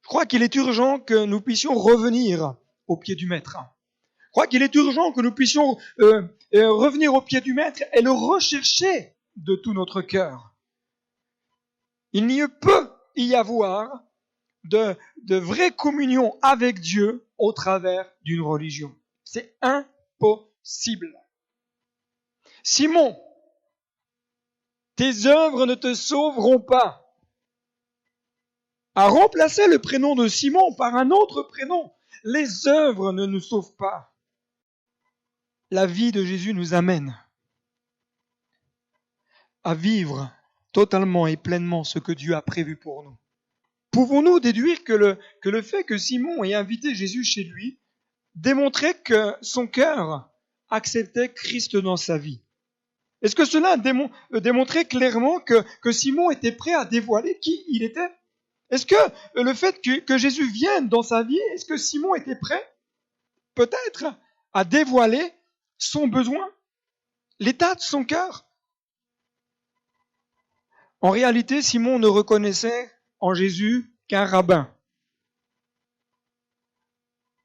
[SPEAKER 3] Je crois qu'il est urgent que nous puissions revenir au pied du Maître. Je crois qu'il est urgent que nous puissions revenir au pied du Maître et le rechercher de tout notre cœur. Il n'y peut y avoir de vraie communion avec Dieu au travers d'une religion. C'est impossible. Simon, tes œuvres ne te sauveront pas. A remplacé le prénom de Simon par un autre prénom. Les œuvres ne nous sauvent pas. La vie de Jésus nous amène à vivre totalement et pleinement ce que Dieu a prévu pour nous. Pouvons-nous déduire que le fait que Simon ait invité Jésus chez lui démontrait que son cœur acceptait Christ dans sa vie? Est-ce que cela démontrait clairement que Simon était prêt à dévoiler qui il était? Est-ce que le fait que Jésus vienne dans sa vie, est-ce que Simon était prêt, peut-être, à dévoiler son besoin, l'état de son cœur? En réalité, Simon ne reconnaissait en Jésus qu'un rabbin.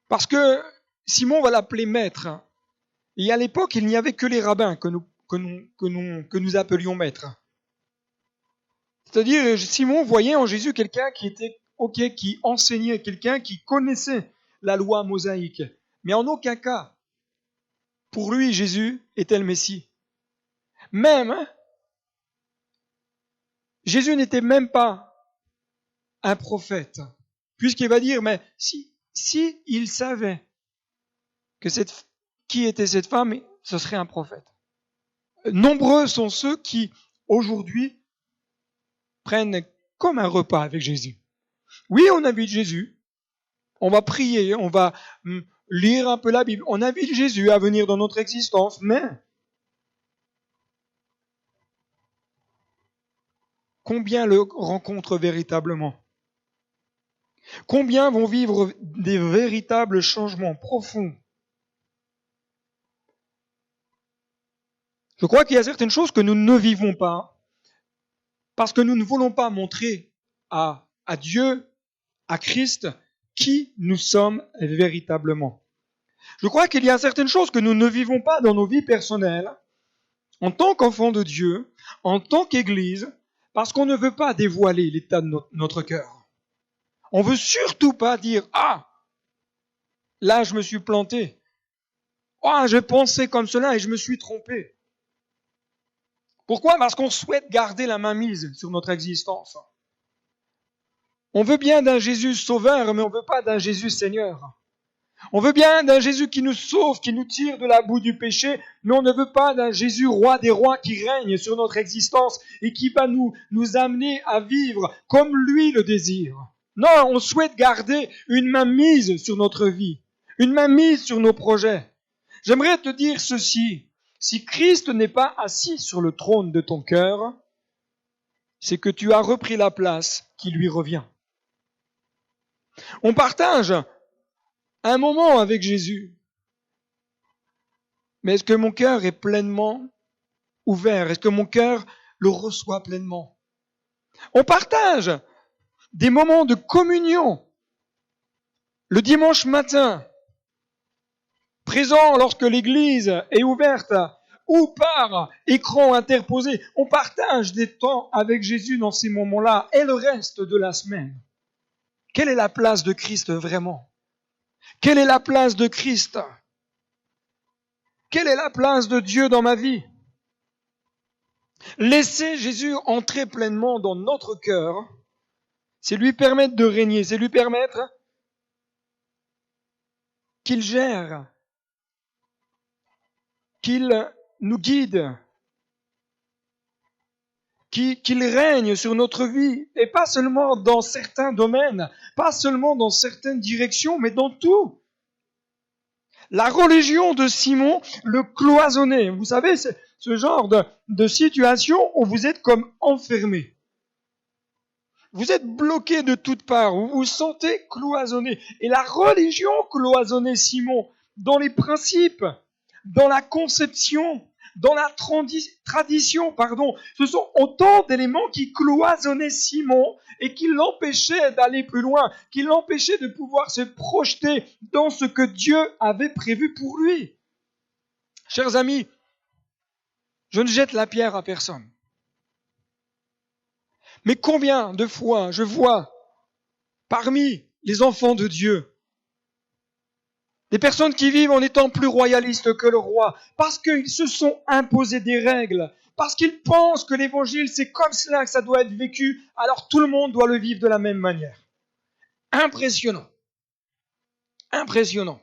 [SPEAKER 3] Parce que Simon va l'appeler maître. Et à l'époque, il n'y avait que les rabbins que nous appelions maîtres. C'est-à-dire, Simon voyait en Jésus quelqu'un qui enseignait, quelqu'un qui connaissait la loi mosaïque. Mais en aucun cas, pour lui, Jésus était le Messie. Même, Jésus n'était même pas un prophète. Puisqu'il va dire, mais si il savait qui était cette femme, ce serait un prophète. Nombreux sont ceux qui, aujourd'hui, prennent comme un repas avec Jésus. Oui, on invite Jésus, on va prier, on va lire un peu la Bible, on invite Jésus à venir dans notre existence, mais combien le rencontrent véritablement? Combien vont vivre des véritables changements profonds? Je crois qu'il y a certaines choses que nous ne vivons pas parce que nous ne voulons pas montrer à Dieu, à Christ, qui nous sommes véritablement. Je crois qu'il y a certaines choses que nous ne vivons pas dans nos vies personnelles, en tant qu'enfants de Dieu, en tant qu'Église, parce qu'on ne veut pas dévoiler l'état de notre cœur. On ne veut surtout pas dire « Ah, là je me suis planté. Ah, je pensais comme cela et je me suis trompé. » Pourquoi ? Parce qu'on souhaite garder la mainmise sur notre existence. On veut bien d'un Jésus sauveur, mais on ne veut pas d'un Jésus Seigneur. On veut bien d'un Jésus qui nous sauve, qui nous tire de la boue du péché, mais on ne veut pas d'un Jésus roi des rois qui règne sur notre existence et qui va nous amener à vivre comme lui le désire. Non, on souhaite garder une main mise sur notre vie, une main mise sur nos projets. J'aimerais te dire ceci, si Christ n'est pas assis sur le trône de ton cœur, c'est que tu as repris la place qui lui revient. On partage un moment avec Jésus. Mais est-ce que mon cœur est pleinement ouvert? Est-ce que mon cœur le reçoit pleinement? On partage des moments de communion le dimanche matin, présent lorsque l'église est ouverte ou par écran interposé. On partage des temps avec Jésus dans ces moments-là et le reste de la semaine. Quelle est la place de Christ vraiment? Quelle est la place de Christ? Quelle est la place de Dieu dans ma vie? Laisser Jésus entrer pleinement dans notre cœur, c'est lui permettre de régner, c'est lui permettre qu'il gère, qu'il nous guide, qu'il règne sur notre vie, et pas seulement dans certains domaines, pas seulement dans certaines directions, mais dans tout. La religion de Simon le cloisonnait. Vous savez, c'est ce genre de situation où vous êtes comme enfermé. Vous êtes bloqué de toutes parts, vous vous sentez cloisonné. Et la religion cloisonnait Simon dans les principes, dans la conception, dans la tradition, ce sont autant d'éléments qui cloisonnaient Simon et qui l'empêchaient d'aller plus loin, qui l'empêchaient de pouvoir se projeter dans ce que Dieu avait prévu pour lui. Chers amis, je ne jette la pierre à personne. Mais combien de fois je vois parmi les enfants de Dieu des personnes qui vivent en étant plus royalistes que le roi, parce qu'ils se sont imposés des règles, parce qu'ils pensent que l'évangile c'est comme cela que ça doit être vécu, alors tout le monde doit le vivre de la même manière. Impressionnant. Impressionnant.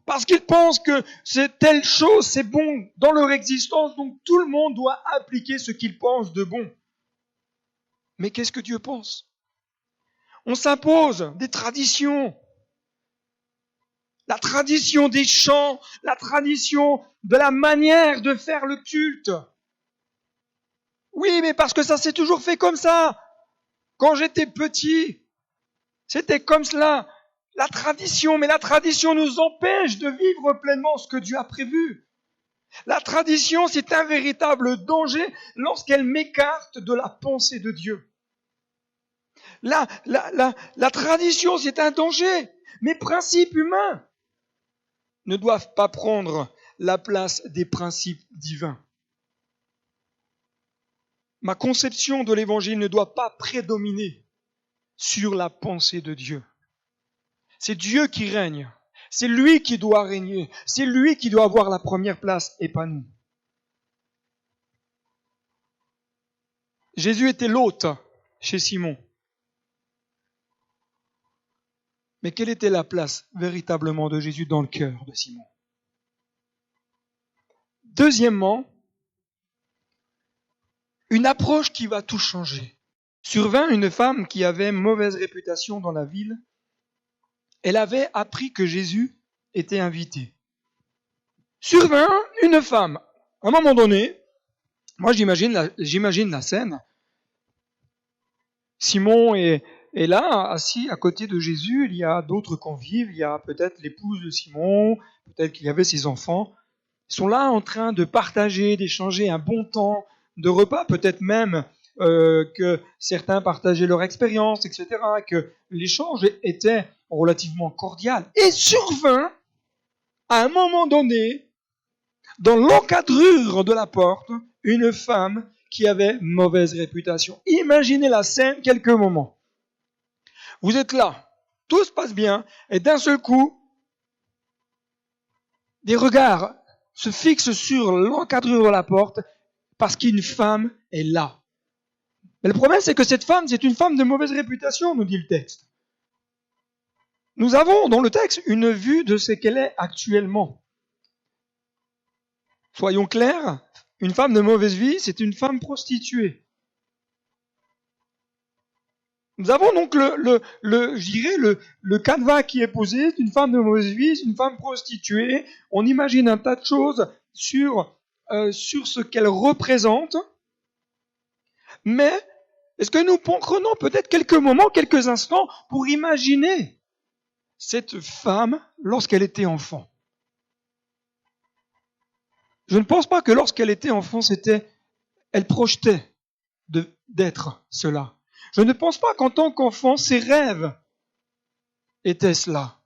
[SPEAKER 3] Parce qu'ils pensent que c'est telle chose, c'est bon dans leur existence, donc tout le monde doit appliquer ce qu'ils pensent de bon. Mais qu'est-ce que Dieu pense? On s'impose des traditions. La tradition des chants, la tradition de la manière de faire le culte. Oui, mais parce que ça s'est toujours fait comme ça. Quand j'étais petit, c'était comme cela. La tradition, mais la tradition nous empêche de vivre pleinement ce que Dieu a prévu. La tradition, c'est un véritable danger lorsqu'elle m'écarte de la pensée de Dieu. La tradition, c'est un danger. Mes principes humains ne doivent pas prendre la place des principes divins. Ma conception de l'évangile ne doit pas prédominer sur la pensée de Dieu. C'est Dieu qui règne. C'est lui qui doit régner. C'est lui qui doit avoir la première place et pas nous. Jésus était l'hôte chez Simon. Mais quelle était la place véritablement de Jésus dans le cœur de Simon? Deuxièmement, une approche qui va tout changer. Survint une femme qui avait mauvaise réputation dans la ville. Elle avait appris que Jésus était invité. Survint une femme. À un moment donné, moi j'imagine la scène. Simon est là, assis à côté de Jésus, il y a d'autres convives, il y a peut-être l'épouse de Simon, peut-être qu'il y avait ses enfants. Ils sont là en train de partager, d'échanger un bon temps de repas, peut-être même que certains partageaient leur expérience, etc., que l'échange était relativement cordial. Et survint à un moment donné, dans l'encadrure de la porte, une femme qui avait mauvaise réputation. Imaginez la scène quelques moments. Vous êtes là, tout se passe bien, et d'un seul coup, des regards se fixent sur l'encadrure de la porte parce qu'une femme est là. Mais le problème, c'est que cette femme, c'est une femme de mauvaise réputation, nous dit le texte. Nous avons dans le texte une vue de ce qu'elle est actuellement. Soyons clairs, une femme de mauvaise vie, c'est une femme prostituée. Nous avons donc le canevas qui est posé, c'est une femme de mauvaise vie, c'est une femme prostituée. On imagine un tas de choses sur ce qu'elle représente. Mais est-ce que nous prenons peut-être quelques moments, quelques instants pour imaginer cette femme lorsqu'elle était enfant? Je ne pense pas que lorsqu'elle était enfant, elle projetait d'être cela. Je ne pense pas qu'en tant qu'enfant, ses rêves étaient cela.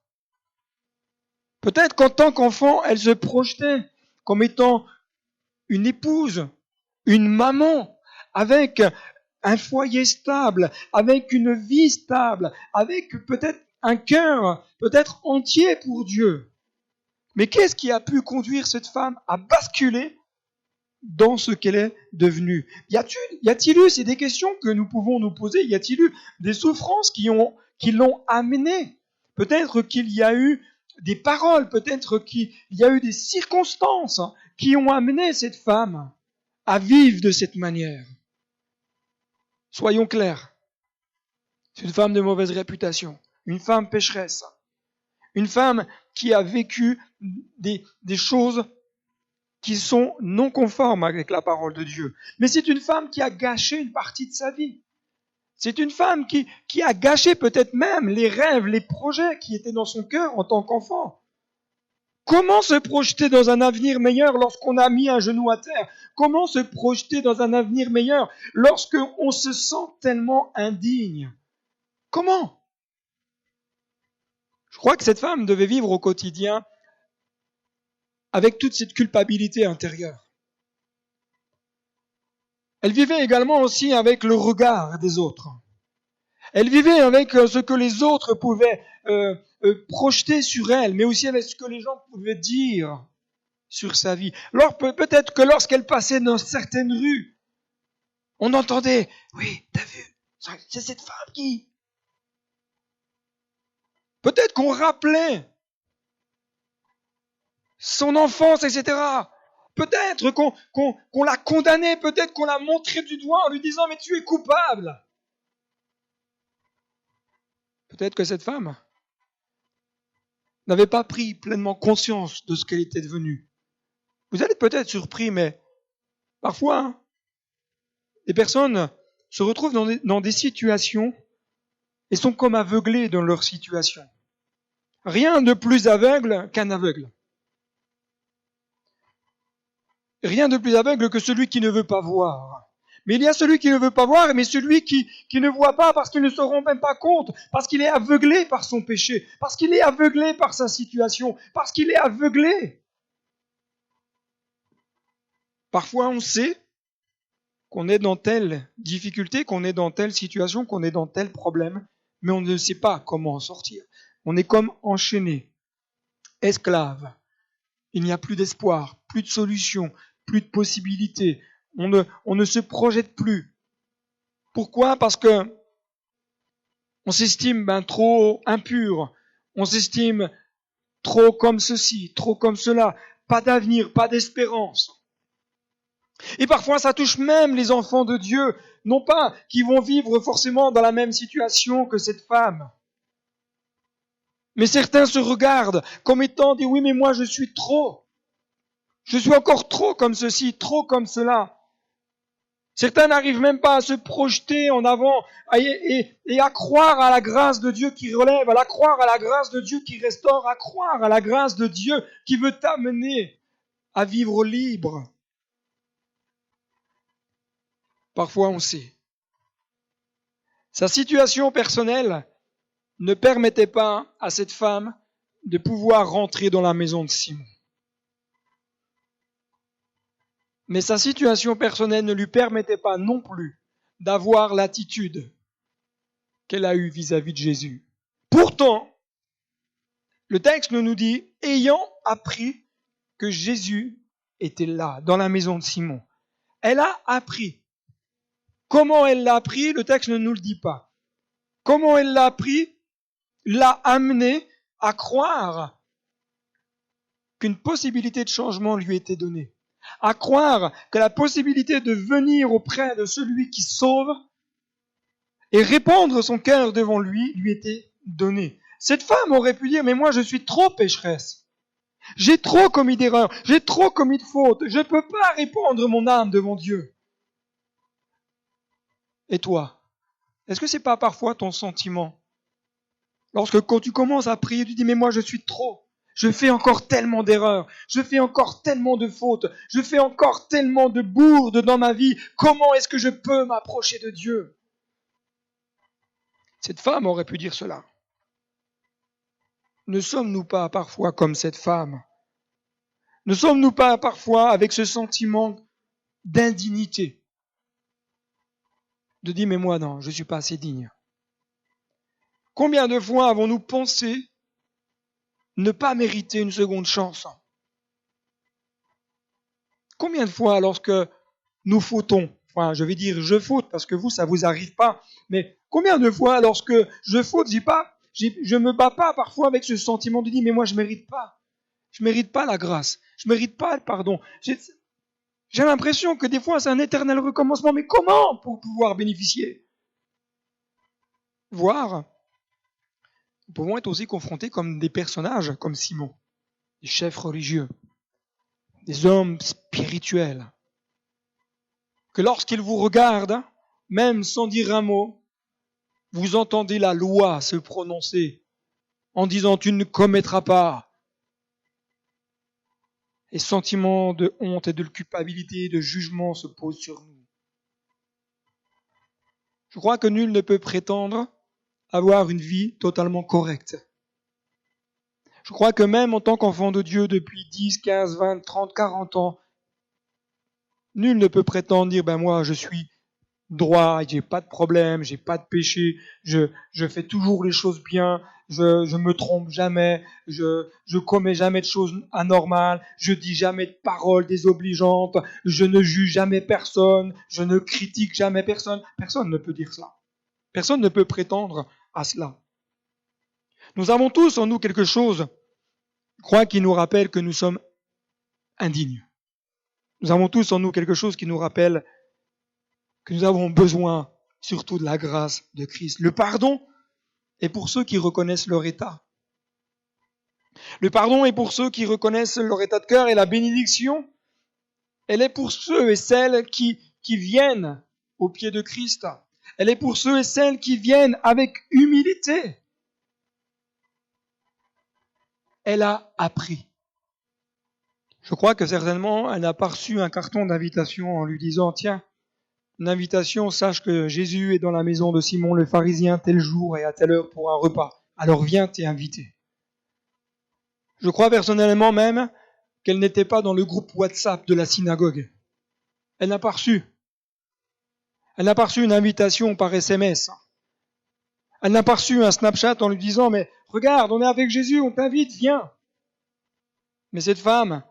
[SPEAKER 3] Peut-être qu'en tant qu'enfant, elle se projetait comme étant une épouse, une maman, avec un foyer stable, avec une vie stable, avec peut-être un cœur, peut-être entier pour Dieu. Mais qu'est-ce qui a pu conduire cette femme à basculer dans ce qu'elle est devenue? Y a-t-il eu, c'est des questions que nous pouvons nous poser, y a-t-il eu des souffrances qui l'ont amenée? Peut-être qu'il y a eu des paroles, peut-être qu'il y a eu des circonstances qui ont amené cette femme à vivre de cette manière. Soyons clairs, c'est une femme de mauvaise réputation, une femme pécheresse, une femme qui a vécu des choses qui sont non conformes avec la parole de Dieu. Mais c'est une femme qui a gâché une partie de sa vie. C'est une femme qui a gâché peut-être même les rêves, les projets qui étaient dans son cœur en tant qu'enfant. Comment se projeter dans un avenir meilleur lorsqu'on a mis un genou à terre? Comment se projeter dans un avenir meilleur lorsqu'on se sent tellement indigne? Comment? Je crois que cette femme devait vivre au quotidien avec toute cette culpabilité intérieure. Elle vivait également aussi avec le regard des autres. Elle vivait avec ce que les autres pouvaient projeter sur elle, mais aussi avec ce que les gens pouvaient dire sur sa vie. Alors peut-être que lorsqu'elle passait dans certaines rues, on entendait « Oui, t'as vu, c'est cette femme qui... » Peut-être qu'on rappelait son enfance, etc. Peut-être qu'on l'a condamnée, peut-être qu'on l'a montré du doigt en lui disant « Mais tu es coupable !» Peut-être que cette femme n'avait pas pris pleinement conscience de ce qu'elle était devenue. Vous allez peut-être surpris, mais parfois, les personnes se retrouvent dans des situations et sont comme aveuglées dans leur situation. Rien de plus aveugle qu'un aveugle. Rien de plus aveugle que celui qui ne veut pas voir. Mais il y a celui qui ne veut pas voir, mais celui qui ne voit pas parce qu'il ne se rend même pas compte, parce qu'il est aveuglé par son péché, parce qu'il est aveuglé par sa situation, parce qu'il est aveuglé. Parfois, on sait qu'on est dans telle difficulté, qu'on est dans telle situation, qu'on est dans tel problème, mais on ne sait pas comment en sortir. On est comme enchaîné, esclave. Il n'y a plus d'espoir, plus de solution, plus de possibilités. On ne se projette plus. Pourquoi? Parce que on s'estime trop impur, on s'estime trop comme ceci, trop comme cela, pas d'avenir, pas d'espérance. Et parfois ça touche même les enfants de Dieu, non pas qui vont vivre forcément dans la même situation que cette femme. Mais certains se regardent comme étant dit oui mais moi je suis trop. Je suis encore trop comme ceci, trop comme cela. Certains n'arrivent même pas à se projeter en avant et à croire à la grâce de Dieu qui relève, à croire à la grâce de Dieu qui restaure, à croire à la grâce de Dieu qui veut t'amener à vivre libre. Parfois on sait. Sa situation personnelle ne permettait pas à cette femme de pouvoir rentrer dans la maison de Simon. Mais sa situation personnelle ne lui permettait pas non plus d'avoir l'attitude qu'elle a eue vis-à-vis de Jésus. Pourtant, le texte nous dit, ayant appris que Jésus était là, dans la maison de Simon. Elle a appris. Comment elle l'a appris, le texte ne nous le dit pas. Comment elle l'a appris, l'a amené à croire qu'une possibilité de changement lui était donnée. À croire que la possibilité de venir auprès de celui qui sauve et répandre son cœur devant lui était donnée. Cette femme aurait pu dire, mais moi je suis trop pécheresse. J'ai trop commis d'erreurs, j'ai trop commis de fautes, je ne peux pas répandre mon âme devant Dieu. Et toi, est-ce que c'est pas parfois ton sentiment? Lorsque quand tu commences à prier, tu dis, mais moi je suis trop. Je fais encore tellement d'erreurs, je fais encore tellement de fautes, je fais encore tellement de bourdes dans ma vie. Comment est-ce que je peux m'approcher de Dieu? Cette femme aurait pu dire cela. Ne sommes-nous pas parfois comme cette femme? Ne sommes-nous pas parfois avec ce sentiment d'indignité? De dire, mais moi non, je ne suis pas assez digne. Combien de fois avons-nous pensé ne pas mériter une seconde chance? Combien de fois lorsque nous fautons, enfin je vais dire je faute parce que vous ça vous arrive pas, mais combien de fois lorsque je faute, je me bats pas parfois avec ce sentiment de dire mais moi je mérite pas la grâce, je mérite pas le pardon. J'ai l'impression que des fois c'est un éternel recommencement, mais comment pour pouvoir bénéficier? Voire, nous pouvons être aussi confrontés comme des personnages comme Simon, des chefs religieux, des hommes spirituels, que lorsqu'ils vous regardent, même sans dire un mot, vous entendez la loi se prononcer en disant « tu ne commettras pas ». Et sentiments de honte et de culpabilité, de jugement se posent sur nous. Je crois que nul ne peut prétendre avoir une vie totalement correcte. Je crois que même en tant qu'enfant de Dieu depuis 10, 15, 20, 30, 40 ans, nul ne peut prétendre dire, moi je suis droit, j'ai pas de problème, j'ai pas de péché, je fais toujours les choses bien, je me trompe jamais, je commets jamais de choses anormales, je dis jamais de paroles désobligeantes, je ne juge jamais personne, je ne critique jamais personne. Personne ne peut dire cela. Personne ne peut prétendre à cela. Nous avons tous en nous quelque chose, je crois, qui nous rappelle que nous sommes indignes. Nous avons tous en nous quelque chose qui nous rappelle que nous avons besoin surtout de la grâce de Christ. Le pardon est pour ceux qui reconnaissent leur état. Le pardon est pour ceux qui reconnaissent leur état de cœur, et la bénédiction, elle est pour ceux et celles qui viennent au pied de Christ. Elle est pour ceux et celles qui viennent avec humilité. Elle a appris. Je crois que certainement, elle n'a pas reçu un carton d'invitation en lui disant « Tiens, une invitation, sache que Jésus est dans la maison de Simon le pharisien tel jour et à telle heure pour un repas. Alors viens, t'es invité. » Je crois personnellement même qu'elle n'était pas dans le groupe WhatsApp de la synagogue. Elle n'a pas reçu. Elle n'a pas reçu une invitation par SMS. Elle n'a pas reçu un Snapchat en lui disant « Mais regarde, on est avec Jésus, on t'invite, viens. » Mais cette femme,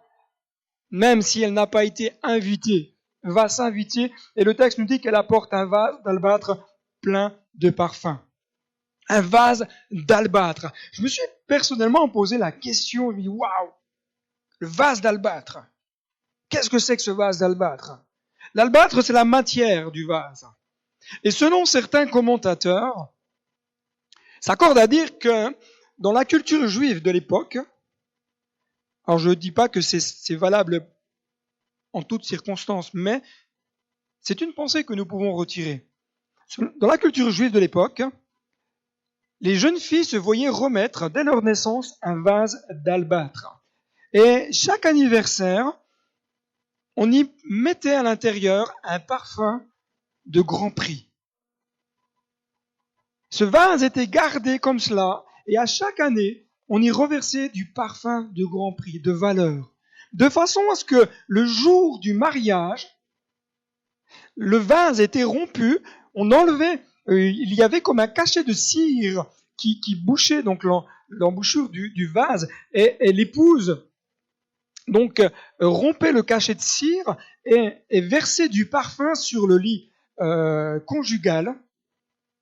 [SPEAKER 3] même si elle n'a pas été invitée, va s'inviter, et le texte nous dit qu'elle apporte un vase d'albâtre plein de parfums. Un vase d'albâtre. Je me suis personnellement posé la question, je me dis, waouh, le vase d'albâtre. Qu'est-ce que c'est que ce vase d'albâtre? L'albâtre, c'est la matière du vase. Et selon certains commentateurs, s'accordent à dire que dans la culture juive de l'époque, alors je ne dis pas que c'est valable en toutes circonstances, mais c'est une pensée que nous pouvons retirer. Dans la culture juive de l'époque, les jeunes filles se voyaient remettre dès leur naissance un vase d'albâtre. Et chaque anniversaire, on y mettait à l'intérieur un parfum de grand prix. Ce vase était gardé comme cela, et à chaque année, on y reversait du parfum de grand prix, de valeur, de façon à ce que le jour du mariage, le vase était rompu, on enlevait, il y avait comme un cachet de cire qui bouchait donc l'embouchure du vase, et l'épouse donc rompait le cachet de cire et versait du parfum sur le lit conjugal,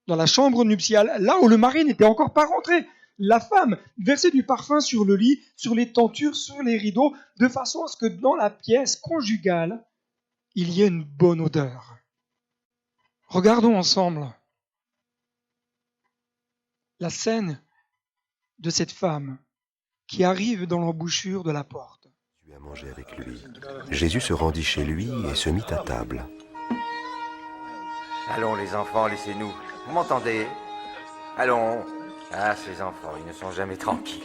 [SPEAKER 3] dans la chambre nuptiale, là où le mari n'était encore pas rentré. La femme versait du parfum sur le lit, sur les tentures, sur les rideaux, de façon à ce que dans la pièce conjugale, il y ait une bonne odeur. Regardons ensemble la scène de cette femme qui arrive dans l'embouchure de la porte.
[SPEAKER 4] Tu as mangé avec lui. Jésus se rendit chez lui et se mit à table.
[SPEAKER 5] Allons les enfants, laissez-nous. Vous m'entendez? Allons. Ah, ces enfants, ils ne sont jamais tranquilles.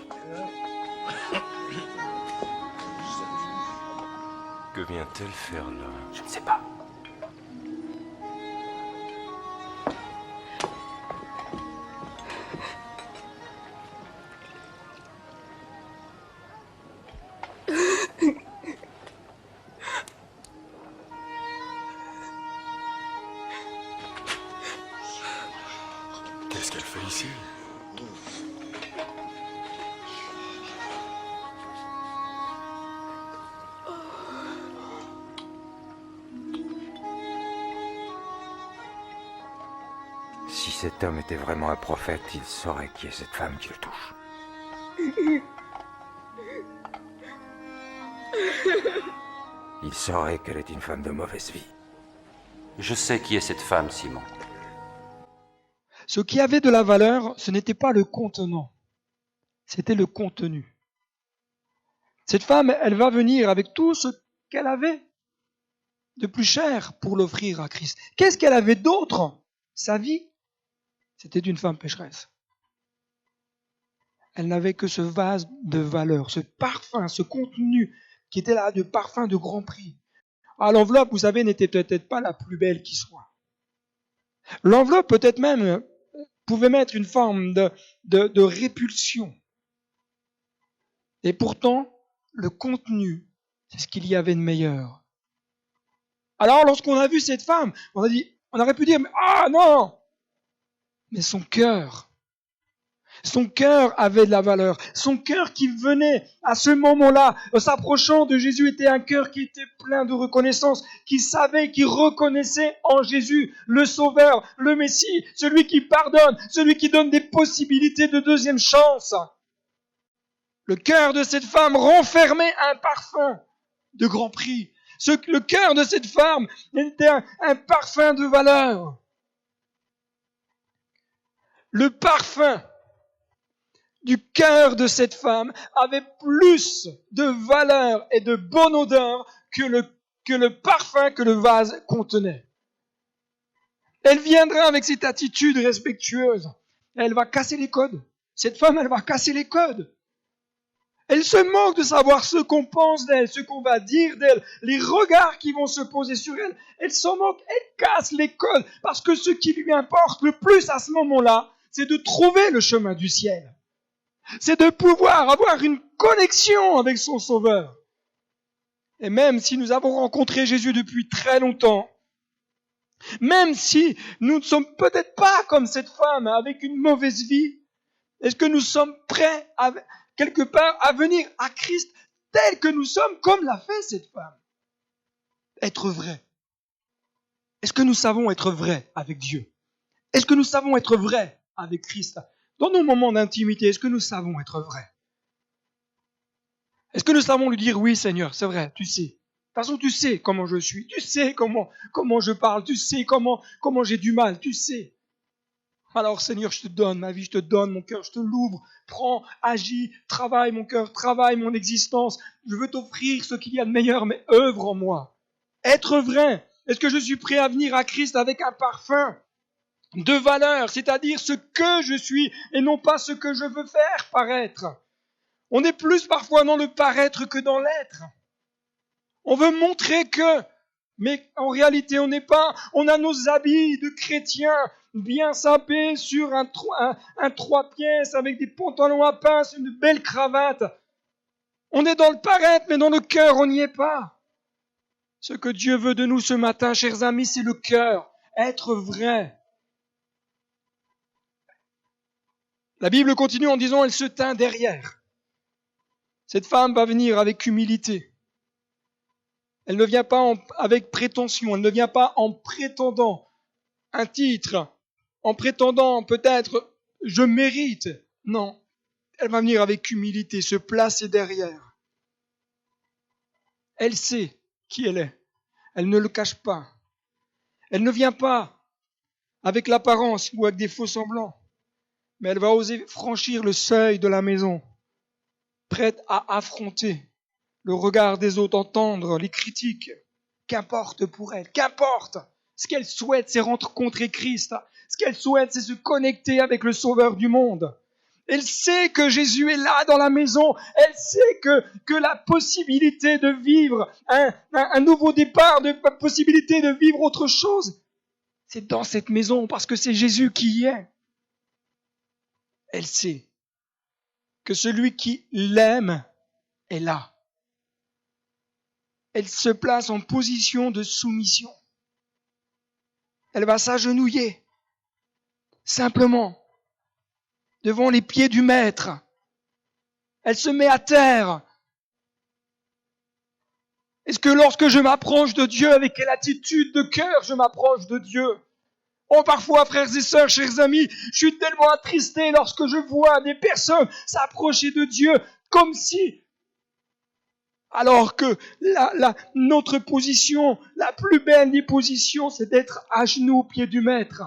[SPEAKER 4] Que vient-elle faire là?
[SPEAKER 5] Je ne sais pas.
[SPEAKER 4] Qu'est-ce qu'elle fait ici?
[SPEAKER 5] Si cet homme était vraiment un prophète, il saurait qui est cette femme qui le touche. Il saurait qu'elle est une femme de mauvaise vie.
[SPEAKER 6] Je sais qui est cette femme, Simon.
[SPEAKER 3] Ce qui avait de la valeur, ce n'était pas le contenant, c'était le contenu. Cette femme, elle va venir avec tout ce qu'elle avait de plus cher pour l'offrir à Christ. Qu'est-ce qu'elle avait d'autre? Sa vie, c'était une femme pécheresse. Elle n'avait que ce vase de valeur, ce parfum, ce contenu qui était là de parfum de grand prix. Ah, l'enveloppe, vous savez, n'était peut-être pas la plus belle qui soit. L'enveloppe, peut-être même, pouvait mettre une forme de répulsion. Et pourtant, le contenu, c'est ce qu'il y avait de meilleur. Alors, lorsqu'on a vu cette femme, on aurait pu dire, ah non! Mais son cœur avait de la valeur. Son cœur qui venait à ce moment-là, s'approchant de Jésus, était un cœur qui était plein de reconnaissance, qui savait, qui reconnaissait en Jésus le Sauveur, le Messie, celui qui pardonne, celui qui donne des possibilités de deuxième chance. Le cœur de cette femme renfermait un parfum de grand prix. Le cœur de cette femme était un parfum de valeur. Le parfum du cœur de cette femme avait plus de valeur et de bonne odeur que le parfum que le vase contenait. Elle viendra avec cette attitude respectueuse. Elle va casser les codes. Cette femme, elle va casser les codes. Elle se moque de savoir ce qu'on pense d'elle, ce qu'on va dire d'elle, les regards qui vont se poser sur elle. Elle s'en moque, elle casse les codes, parce que ce qui lui importe le plus à ce moment-là, c'est de trouver le chemin du ciel. C'est de pouvoir avoir une connexion avec son Sauveur. Et même si nous avons rencontré Jésus depuis très longtemps, même si nous ne sommes peut-être pas comme cette femme avec une mauvaise vie, est-ce que nous sommes prêts quelque part à venir à Christ tel que nous sommes, comme l'a fait cette femme? Être vrai. Est-ce que nous savons être vrais avec Dieu? Est-ce que nous savons être vrais avec Christ? Dans nos moments d'intimité, est-ce que nous savons être vrais? Est-ce que nous savons lui dire, oui Seigneur, c'est vrai, tu sais. De toute façon, tu sais comment je suis, tu sais comment je parle, tu sais comment j'ai du mal, tu sais. Alors Seigneur, je te donne ma vie, je te donne mon cœur, je te l'ouvre. Prends, agis, travaille mon cœur, travaille mon existence. Je veux t'offrir ce qu'il y a de meilleur, mais œuvre en moi. Être vrai. Est-ce que je suis prêt à venir à Christ avec un parfum de valeur, c'est-à-dire ce que je suis et non pas ce que je veux faire paraître? On est plus parfois dans le paraître que dans l'être. On veut montrer que, mais en réalité on n'est pas. On a nos habits de chrétiens, bien sapé sur un 3 pièces avec des pantalons à pince, une belle cravate. On est dans le paraître, mais dans le cœur, on n'y est pas. Ce que Dieu veut de nous ce matin, chers amis, c'est le cœur, être vrai. La Bible continue en disant, elle se tint derrière. Cette femme va venir avec humilité. Elle ne vient pas avec prétention, elle ne vient pas en prétendant un titre, en prétendant peut-être « je mérite ». Non, elle va venir avec humilité, se placer derrière. Elle sait qui elle est, elle ne le cache pas. Elle ne vient pas avec l'apparence ou avec des faux semblants, mais elle va oser franchir le seuil de la maison, prête à affronter le regard des autres, entendre les critiques. Qu'importe pour elle, qu'importe. Ce qu'elle souhaite, c'est rencontrer Christ. Ce qu'elle souhaite, c'est se connecter avec le Sauveur du monde. Elle sait que Jésus est là dans la maison. Elle sait que la possibilité de vivre un nouveau départ, la possibilité de vivre autre chose, c'est dans cette maison parce que c'est Jésus qui y est. Elle sait que celui qui l'aime est là. Elle se place en position de soumission. Elle va s'agenouiller, simplement, devant les pieds du Maître. Elle se met à terre. Est-ce que lorsque je m'approche de Dieu, avec quelle attitude de cœur je m'approche de Dieu? Oh, parfois, frères et sœurs, chers amis, je suis tellement attristé lorsque je vois des personnes s'approcher de Dieu comme si, alors que notre position, la plus belle des positions, c'est d'être à genoux au pied du Maître.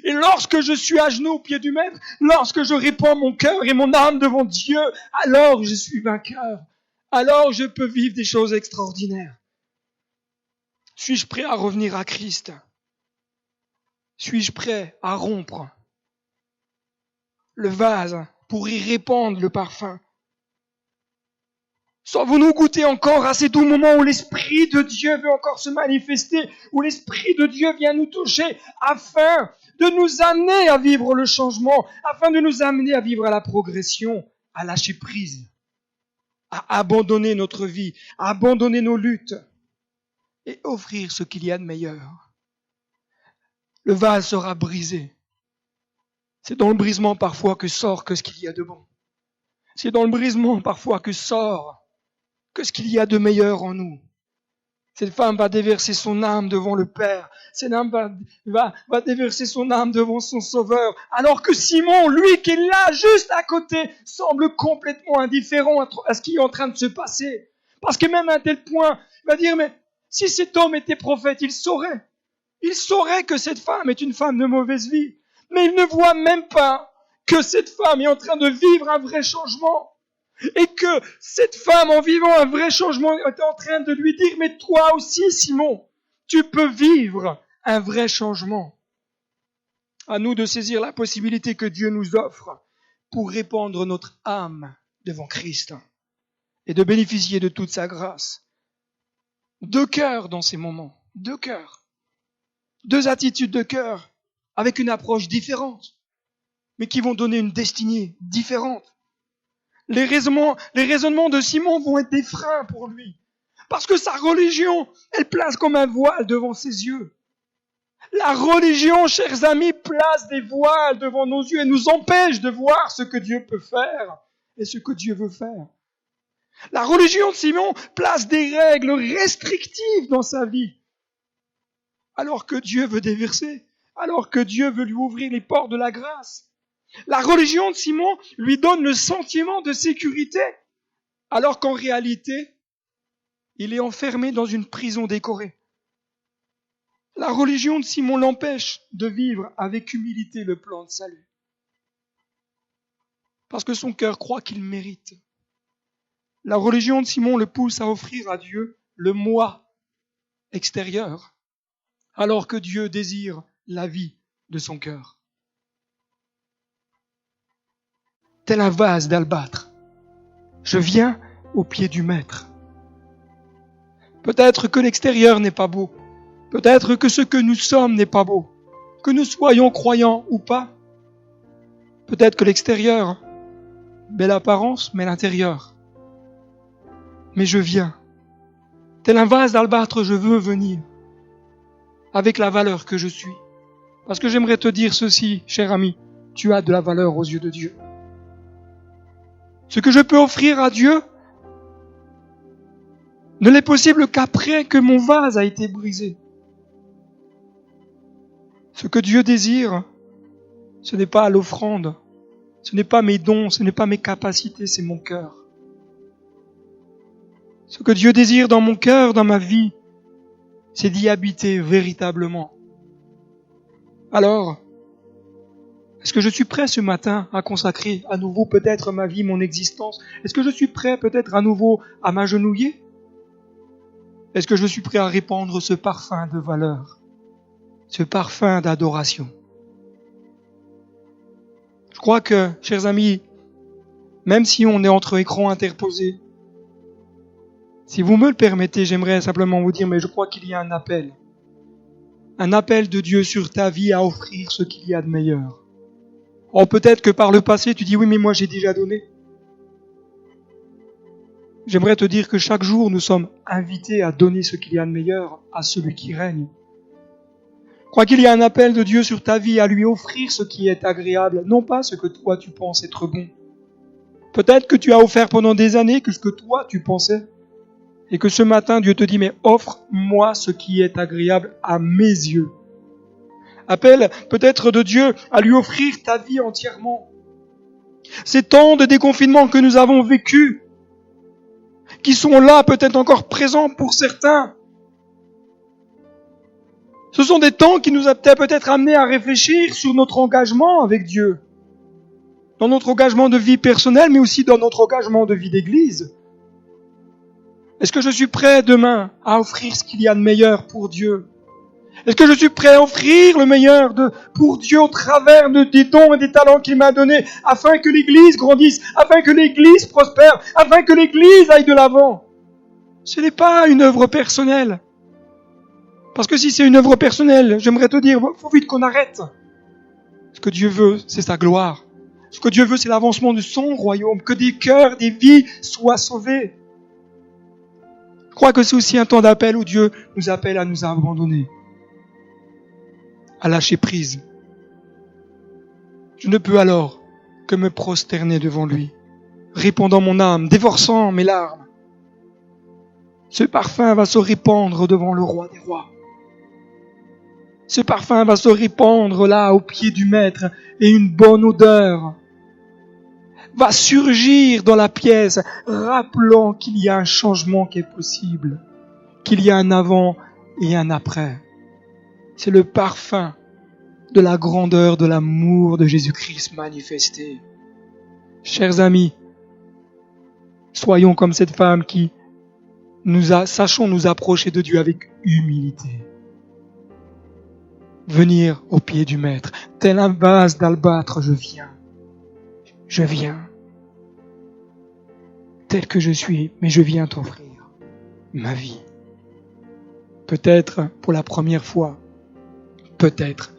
[SPEAKER 3] Et lorsque je suis à genoux au pied du Maître, lorsque je répands mon cœur et mon âme devant Dieu, alors je suis vainqueur. Alors je peux vivre des choses extraordinaires. Suis-je prêt à revenir à Christ? Suis-je prêt à rompre le vase pour y répandre le parfum? Savons-nous goûter encore à ces doux moments où l'Esprit de Dieu veut encore se manifester, où l'Esprit de Dieu vient nous toucher afin de nous amener à vivre le changement, afin de nous amener à vivre la progression, à lâcher prise, à abandonner notre vie, à abandonner nos luttes et offrir ce qu'il y a de meilleur. Le vase sera brisé. C'est dans le brisement parfois que sort que ce qu'il y a de bon. C'est dans le brisement parfois que sort que ce qu'il y a de meilleur en nous. Cette femme va déverser son âme devant le Père. Cette âme va déverser son âme devant son Sauveur. Alors que Simon, lui qui est là, juste à côté, semble complètement indifférent à ce qui est en train de se passer. Parce que même à un tel point, il va dire, mais si cet homme était prophète, il saurait. Il saurait que cette femme est une femme de mauvaise vie. Mais il ne voit même pas que cette femme est en train de vivre un vrai changement. Et que cette femme, en vivant un vrai changement, est en train de lui dire, mais toi aussi, Simon, tu peux vivre un vrai changement. À nous de saisir la possibilité que Dieu nous offre pour répandre notre âme devant Christ et de bénéficier de toute sa grâce. Deux cœurs dans ces moments, deux cœurs, deux attitudes de cœur avec une approche différente, mais qui vont donner une destinée différente. Les raisonnements de Simon vont être des freins pour lui. Parce que sa religion, elle place comme un voile devant ses yeux. La religion, chers amis, place des voiles devant nos yeux et nous empêche de voir ce que Dieu peut faire et ce que Dieu veut faire. La religion de Simon place des règles restrictives dans sa vie. Alors que Dieu veut déverser, alors que Dieu veut lui ouvrir les portes de la grâce. La religion de Simon lui donne le sentiment de sécurité, alors qu'en réalité, il est enfermé dans une prison décorée. La religion de Simon l'empêche de vivre avec humilité le plan de salut. Parce que son cœur croit qu'il mérite. La religion de Simon le pousse à offrir à Dieu le moi extérieur, alors que Dieu désire la vie de son cœur. Tel un vase d'albâtre, je viens au pied du Maître. Peut-être que l'extérieur n'est pas beau. Peut-être que ce que nous sommes n'est pas beau. que nous soyons croyants ou pas. Peut-être que l'extérieur, belle apparence, mais l'intérieur. Mais je viens. Tel un vase d'albâtre, je veux venir. Avec la valeur que je suis. Parce que j'aimerais te dire ceci, cher ami, tu as de la valeur aux yeux de Dieu. Ce que je peux offrir à Dieu ne l'est possible qu'après que mon vase a été brisé. Ce que Dieu désire, ce n'est pas l'offrande, ce n'est pas mes dons, ce n'est pas mes capacités, c'est mon cœur. Ce que Dieu désire dans mon cœur, dans ma vie, c'est d'y habiter véritablement. Alors, est-ce que je suis prêt ce matin à consacrer à nouveau peut-être ma vie, mon existence? Est-ce que je suis prêt peut-être à nouveau à m'agenouiller? Est-ce que je suis prêt à répandre ce parfum de valeur, ce parfum d'adoration? Je crois que, chers amis, même si on est entre écrans interposés, si vous me le permettez, j'aimerais simplement vous dire, mais je crois qu'il y a un appel de Dieu sur ta vie à offrir ce qu'il y a de meilleur. Or, peut-être que par le passé, tu dis, oui, mais moi j'ai déjà donné. J'aimerais te dire que chaque jour, nous sommes invités à donner ce qu'il y a de meilleur à celui qui règne. Je crois qu'il y a un appel de Dieu sur ta vie à lui offrir ce qui est agréable, non pas ce que toi tu penses être bon. Peut-être que tu as offert pendant des années que ce que toi tu pensais, et que ce matin Dieu te dit, mais offre-moi ce qui est agréable à mes yeux. Appel peut-être de Dieu à lui offrir ta vie entièrement. Ces temps de déconfinement que nous avons vécus, qui sont là peut-être encore présents pour certains, ce sont des temps qui nous ont peut-être amenés à réfléchir sur notre engagement avec Dieu, dans notre engagement de vie personnelle, mais aussi dans notre engagement de vie d'église. Est-ce que je suis prêt demain à offrir ce qu'il y a de meilleur pour Dieu? Est-ce que je suis prêt à offrir le meilleur pour Dieu au travers des dons et des talents qu'il m'a donnés, afin que l'Église grandisse, afin que l'Église prospère, afin que l'Église aille de l'avant? Ce n'est pas une œuvre personnelle. Parce que si c'est une œuvre personnelle, j'aimerais te dire, il faut vite qu'on arrête. Ce que Dieu veut, c'est sa gloire. Ce que Dieu veut, c'est l'avancement de son royaume, que des cœurs, des vies soient sauvées. Je crois que c'est aussi un temps d'appel où Dieu nous appelle à nous abandonner, à lâcher prise. Je ne peux alors que me prosterner devant lui, répandant mon âme, déversant mes larmes. Ce parfum va se répandre devant le roi des rois. Ce parfum va se répandre là, au pied du Maître, et une bonne odeur va surgir dans la pièce, rappelant qu'il y a un changement qui est possible, qu'il y a un avant et un après. C'est le parfum de la grandeur de l'amour de Jésus-Christ manifesté. Chers amis, soyons comme cette femme qui sachons nous approcher de Dieu avec humilité. Venir au pied du Maître, tel un vase d'albâtre, je viens. Je viens, tel que je suis, mais je viens t'offrir ma vie. Peut-être pour la première fois, peut-être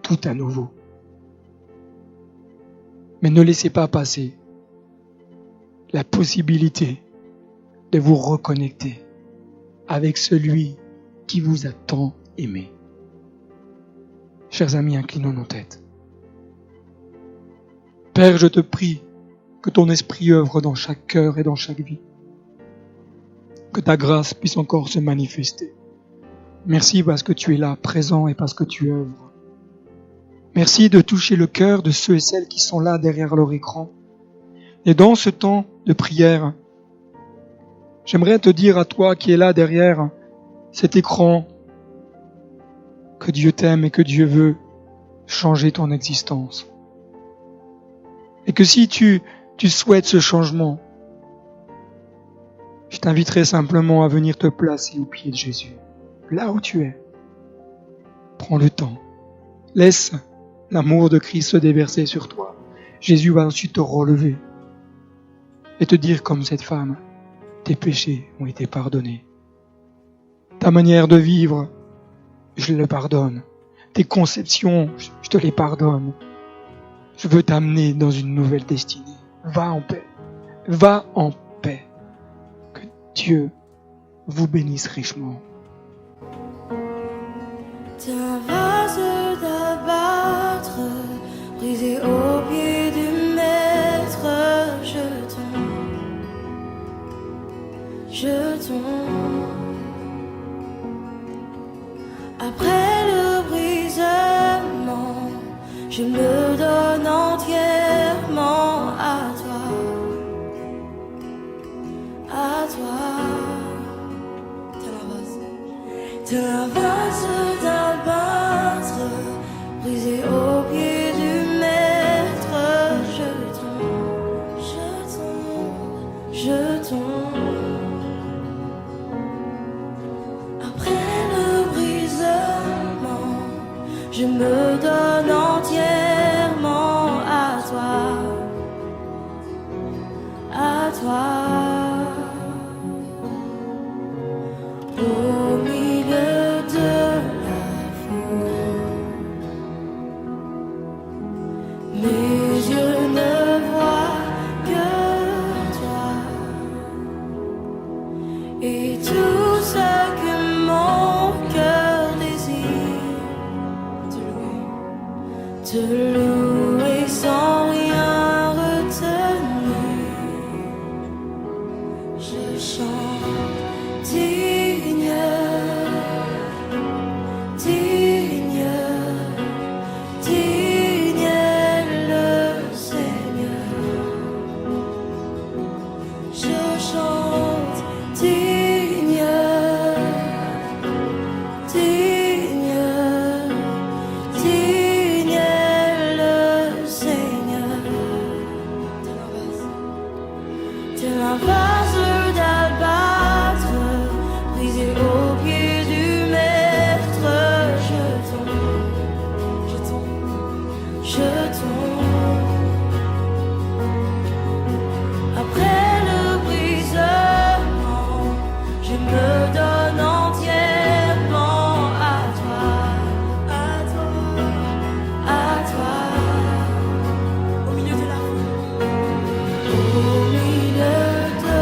[SPEAKER 3] tout à nouveau. Mais ne laissez pas passer la possibilité de vous reconnecter avec celui qui vous a tant aimé. Chers amis, inclinons nos têtes. Père, je te prie que ton esprit œuvre dans chaque cœur et dans chaque vie. Que ta grâce puisse encore se manifester. Merci parce que tu es là, présent, et parce que tu œuvres. Merci de toucher le cœur de ceux et celles qui sont là derrière leur écran. Et dans ce temps de prière, j'aimerais te dire à toi qui es là derrière cet écran que Dieu t'aime et que Dieu veut changer ton existence. Et que si tu souhaites ce changement, je t'inviterai simplement à venir te placer au pied de Jésus, là où tu es. Prends le temps. Laisse l'amour de Christ se déverser sur toi. Jésus va ensuite te relever et te dire comme cette femme, tes péchés ont été pardonnés. Ta manière de vivre, je le pardonne. tes conceptions, je te les pardonne. Je veux t'amener dans une nouvelle destinée. Va en paix. Va en paix. Que Dieu vous bénisse richement.
[SPEAKER 7] T'es un vase d'albâtre, brisé au pied du maître. Je tombe. Après le brisement, je me donne entièrement à toi. À toi. T'es un vase d'albâtre, brisé au pied du maître. Je tombe, je tombe, je tombe. Après le brisement, je me donne entièrement à toi. À toi. Au milieu de la foule, mes yeux ne voient que toi. Et tout ce que mon cœur désire, te louer sans rien retenir. Je chante digne, digne, digne est le Seigneur. Je chante digne, digne, digne est le Seigneur. T'es un vase d'albâtre, brisé au pied du maître. Je tombe, je tombe, je tombe. Après le brisement, je me donne entièrement à toi, à toi, à toi. Au milieu de la foule, au milieu de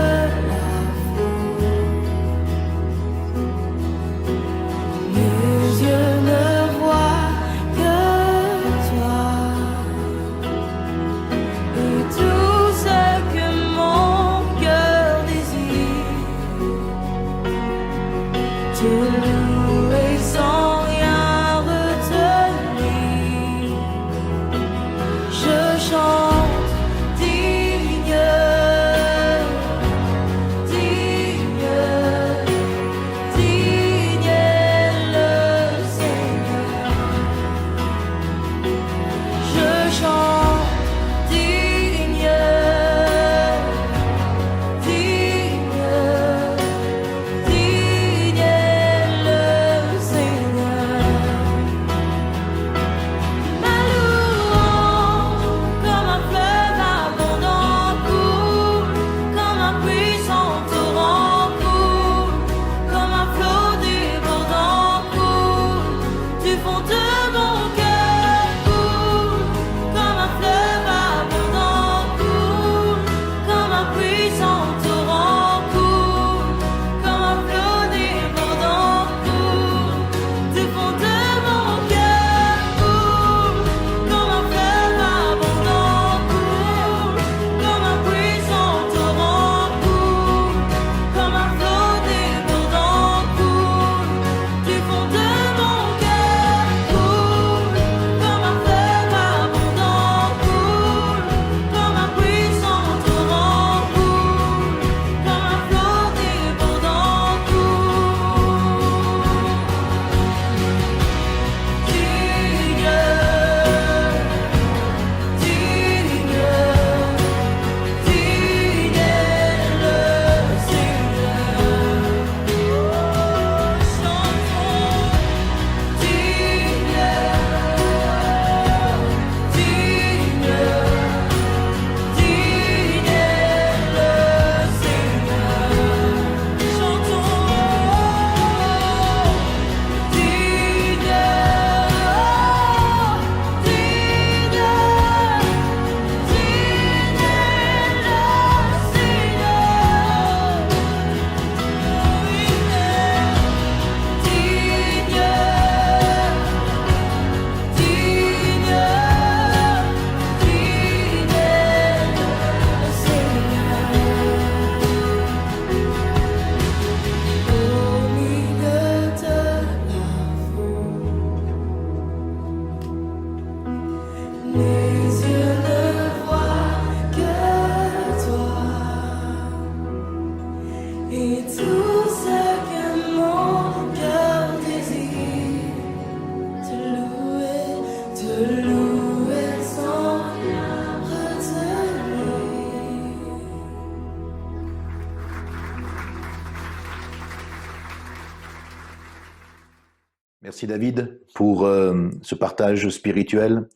[SPEAKER 1] Merci David pour ce partage spirituel.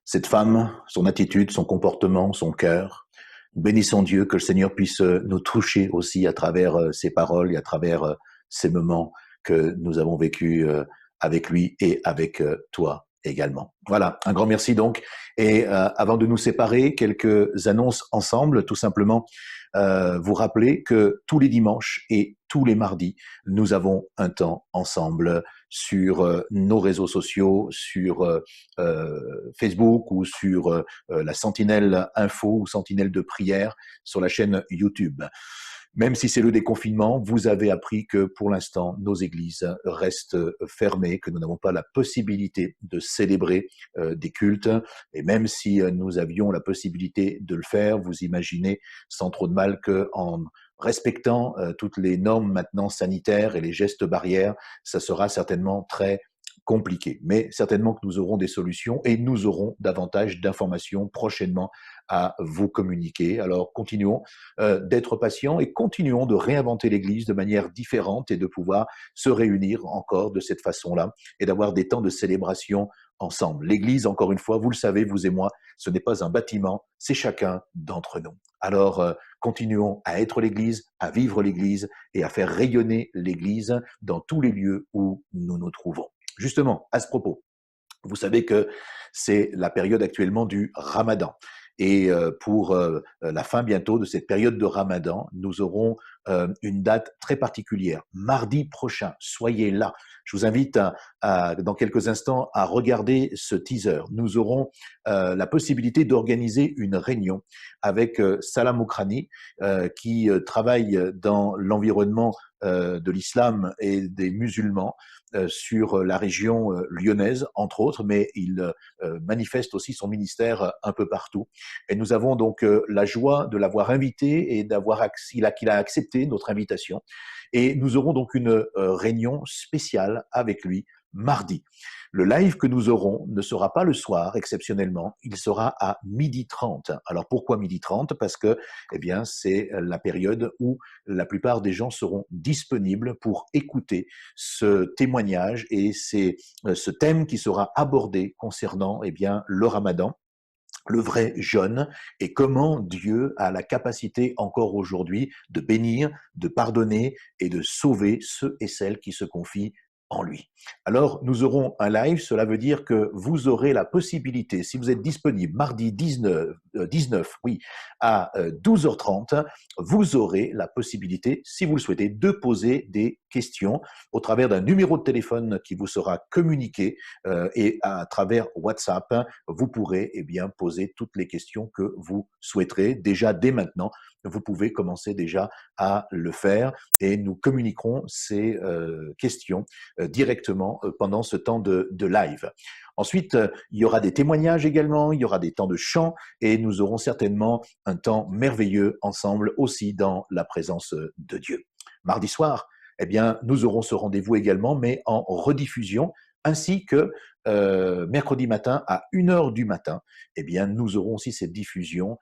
[SPEAKER 1] Cette femme, son attitude, son comportement, son cœur. Bénissons Dieu, que le Seigneur puisse nous toucher aussi à travers ses paroles et à travers ces moments que nous avons vécus avec lui et avec toi également. Voilà, un grand merci donc. Et avant de nous séparer, quelques annonces ensemble, tout simplement. Vous rappeler que tous les dimanches et tous les mardis, nous avons un temps ensemble sur nos réseaux sociaux, sur Facebook ou sur la Sentinelle Info ou Sentinelle de prière sur la chaîne YouTube. Même si c'est le déconfinement, vous avez appris que pour l'instant, nos églises restent fermées, que nous n'avons pas la possibilité de célébrer des cultes. Et même si nous avions la possibilité de le faire, vous imaginez sans trop de mal qu'en respectant toutes les normes maintenant sanitaires et les gestes barrières, ça sera certainement très compliqué. Mais certainement que nous aurons des solutions et nous aurons davantage d'informations prochainement à vous communiquer. Alors continuons d'être patients et continuons de réinventer l'Église de manière différente et de pouvoir se réunir encore de cette façon-là et d'avoir des temps de célébration ensemble. L'Église, encore une fois, vous le savez, vous et moi, ce n'est pas un bâtiment, c'est chacun d'entre nous. Alors continuons à être l'Église, à vivre l'Église et à faire rayonner l'Église dans tous les lieux où nous nous trouvons. Justement, à ce propos, vous savez que c'est la période actuellement du Ramadan. Et pour la fin bientôt de cette période de Ramadan, nous aurons une date très particulière. Mardi prochain, soyez là. Je vous invite dans quelques instants à regarder ce teaser. Nous aurons la possibilité d'organiser une réunion avec Salam Okrani qui travaille dans l'environnement de l'islam et des musulmans sur la région lyonnaise, entre autres, mais il manifeste aussi son ministère un peu partout. Et nous avons donc la joie de l'avoir invité et qu'il a accepté notre invitation. Et nous aurons donc une réunion spéciale avec lui mardi. Le live que nous aurons ne sera pas le soir, exceptionnellement, il sera à 12h30. Alors pourquoi 12h30 ? Parce que c'est la période où la plupart des gens seront disponibles pour écouter ce témoignage et ce thème qui sera abordé concernant le Ramadan, le vrai jeûne, et comment Dieu a la capacité encore aujourd'hui de bénir, de pardonner et de sauver ceux et celles qui se confient en lui. Alors, nous aurons un live, cela veut dire que vous aurez la possibilité, si vous êtes disponible mardi 19 à 12h30, vous aurez la possibilité, si vous le souhaitez, de poser des questions au travers d'un numéro de téléphone qui vous sera communiqué et à travers WhatsApp, vous pourrez poser toutes les questions que vous souhaiterez. Déjà, dès maintenant, vous pouvez commencer déjà à le faire et nous communiquerons ces questions directement pendant ce temps de live. Ensuite, il y aura des témoignages également, il y aura des temps de chant et nous aurons certainement un temps merveilleux ensemble aussi dans la présence de Dieu. Mardi soir, nous aurons ce rendez-vous également, mais en rediffusion, ainsi que mercredi matin à 1h du matin, nous aurons aussi cette diffusion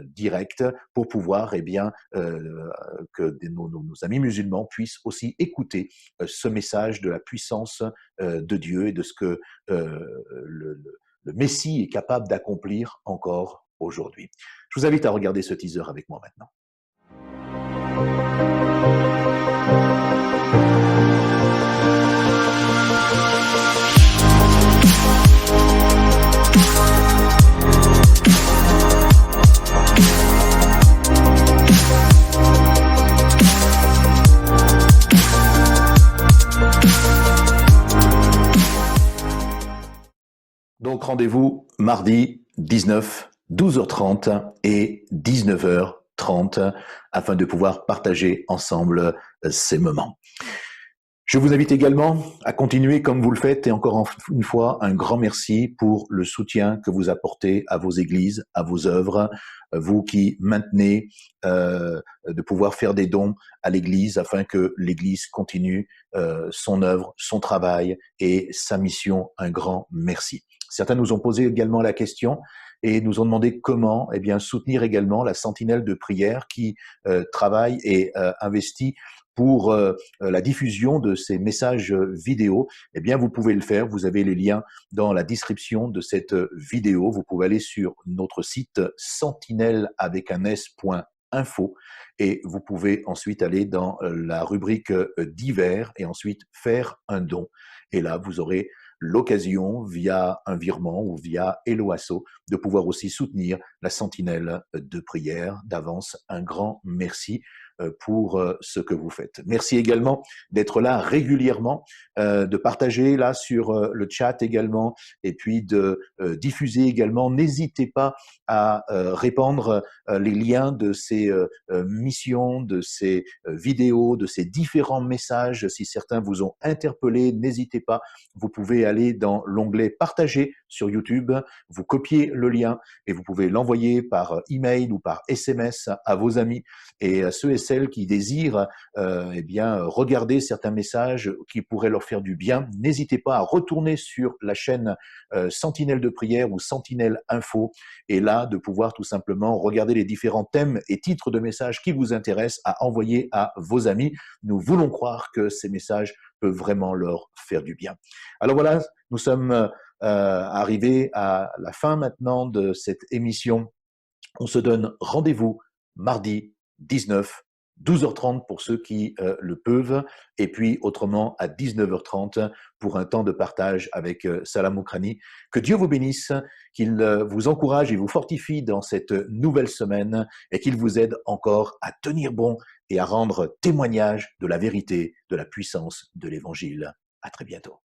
[SPEAKER 1] directe pour pouvoir que nos amis musulmans puissent aussi écouter ce message de la puissance de Dieu et de ce que le Messie est capable d'accomplir encore aujourd'hui. Je vous invite à regarder ce teaser avec moi maintenant. Donc rendez-vous mardi 19, 12h30 et 19h30 afin de pouvoir partager ensemble ces moments. Je vous invite également à continuer comme vous le faites et encore une fois, un grand merci pour le soutien que vous apportez à vos églises, à vos œuvres, vous qui maintenez de pouvoir faire des dons à l'église afin que l'église continue son œuvre, son travail et sa mission. Un grand merci. Certains nous ont posé également la question, et nous ont demandé comment eh bien, soutenir également la sentinelle de prière qui travaille et investit pour la diffusion de ces messages vidéo. Eh bien, vous pouvez le faire. Vous avez les liens dans la description de cette vidéo. Vous pouvez aller sur notre site sentinelle avec un s.info et vous pouvez ensuite aller dans la rubrique divers et ensuite faire un don. Et là, vous aurez l'occasion, via un virement ou via Helloasso, de pouvoir aussi soutenir la sentinelle de prière. D'avance, un grand merci pour ce que vous faites. Merci également d'être là régulièrement, de partager là sur le chat également, et puis de diffuser également. N'hésitez pas à répandre les liens de ces missions, de ces vidéos, de ces différents messages. Si certains vous ont interpellé, n'hésitez pas. Vous pouvez aller dans l'onglet Partager sur YouTube, vous copiez le lien et vous pouvez l'envoyer par email ou par SMS à vos amis et à ceux et celles qui désirent eh bien, regarder certains messages qui pourraient leur faire du bien. N'hésitez pas à retourner sur la chaîne Sentinelle de prière ou Sentinelle Info et là de pouvoir tout simplement regarder les différents thèmes et titres de messages qui vous intéressent à envoyer à vos amis. Nous voulons croire que ces messages peuvent vraiment leur faire du bien. Alors voilà, nous sommes arrivés à la fin maintenant de cette émission. On se donne rendez-vous mardi 19, 12h30 pour ceux qui le peuvent, et puis autrement à 19h30 pour un temps de partage avec Salam Okrani. Que Dieu vous bénisse, qu'il vous encourage et vous fortifie dans cette nouvelle semaine et qu'il vous aide encore à tenir bon et à rendre témoignage de la vérité, de la puissance de l'Évangile. À très bientôt.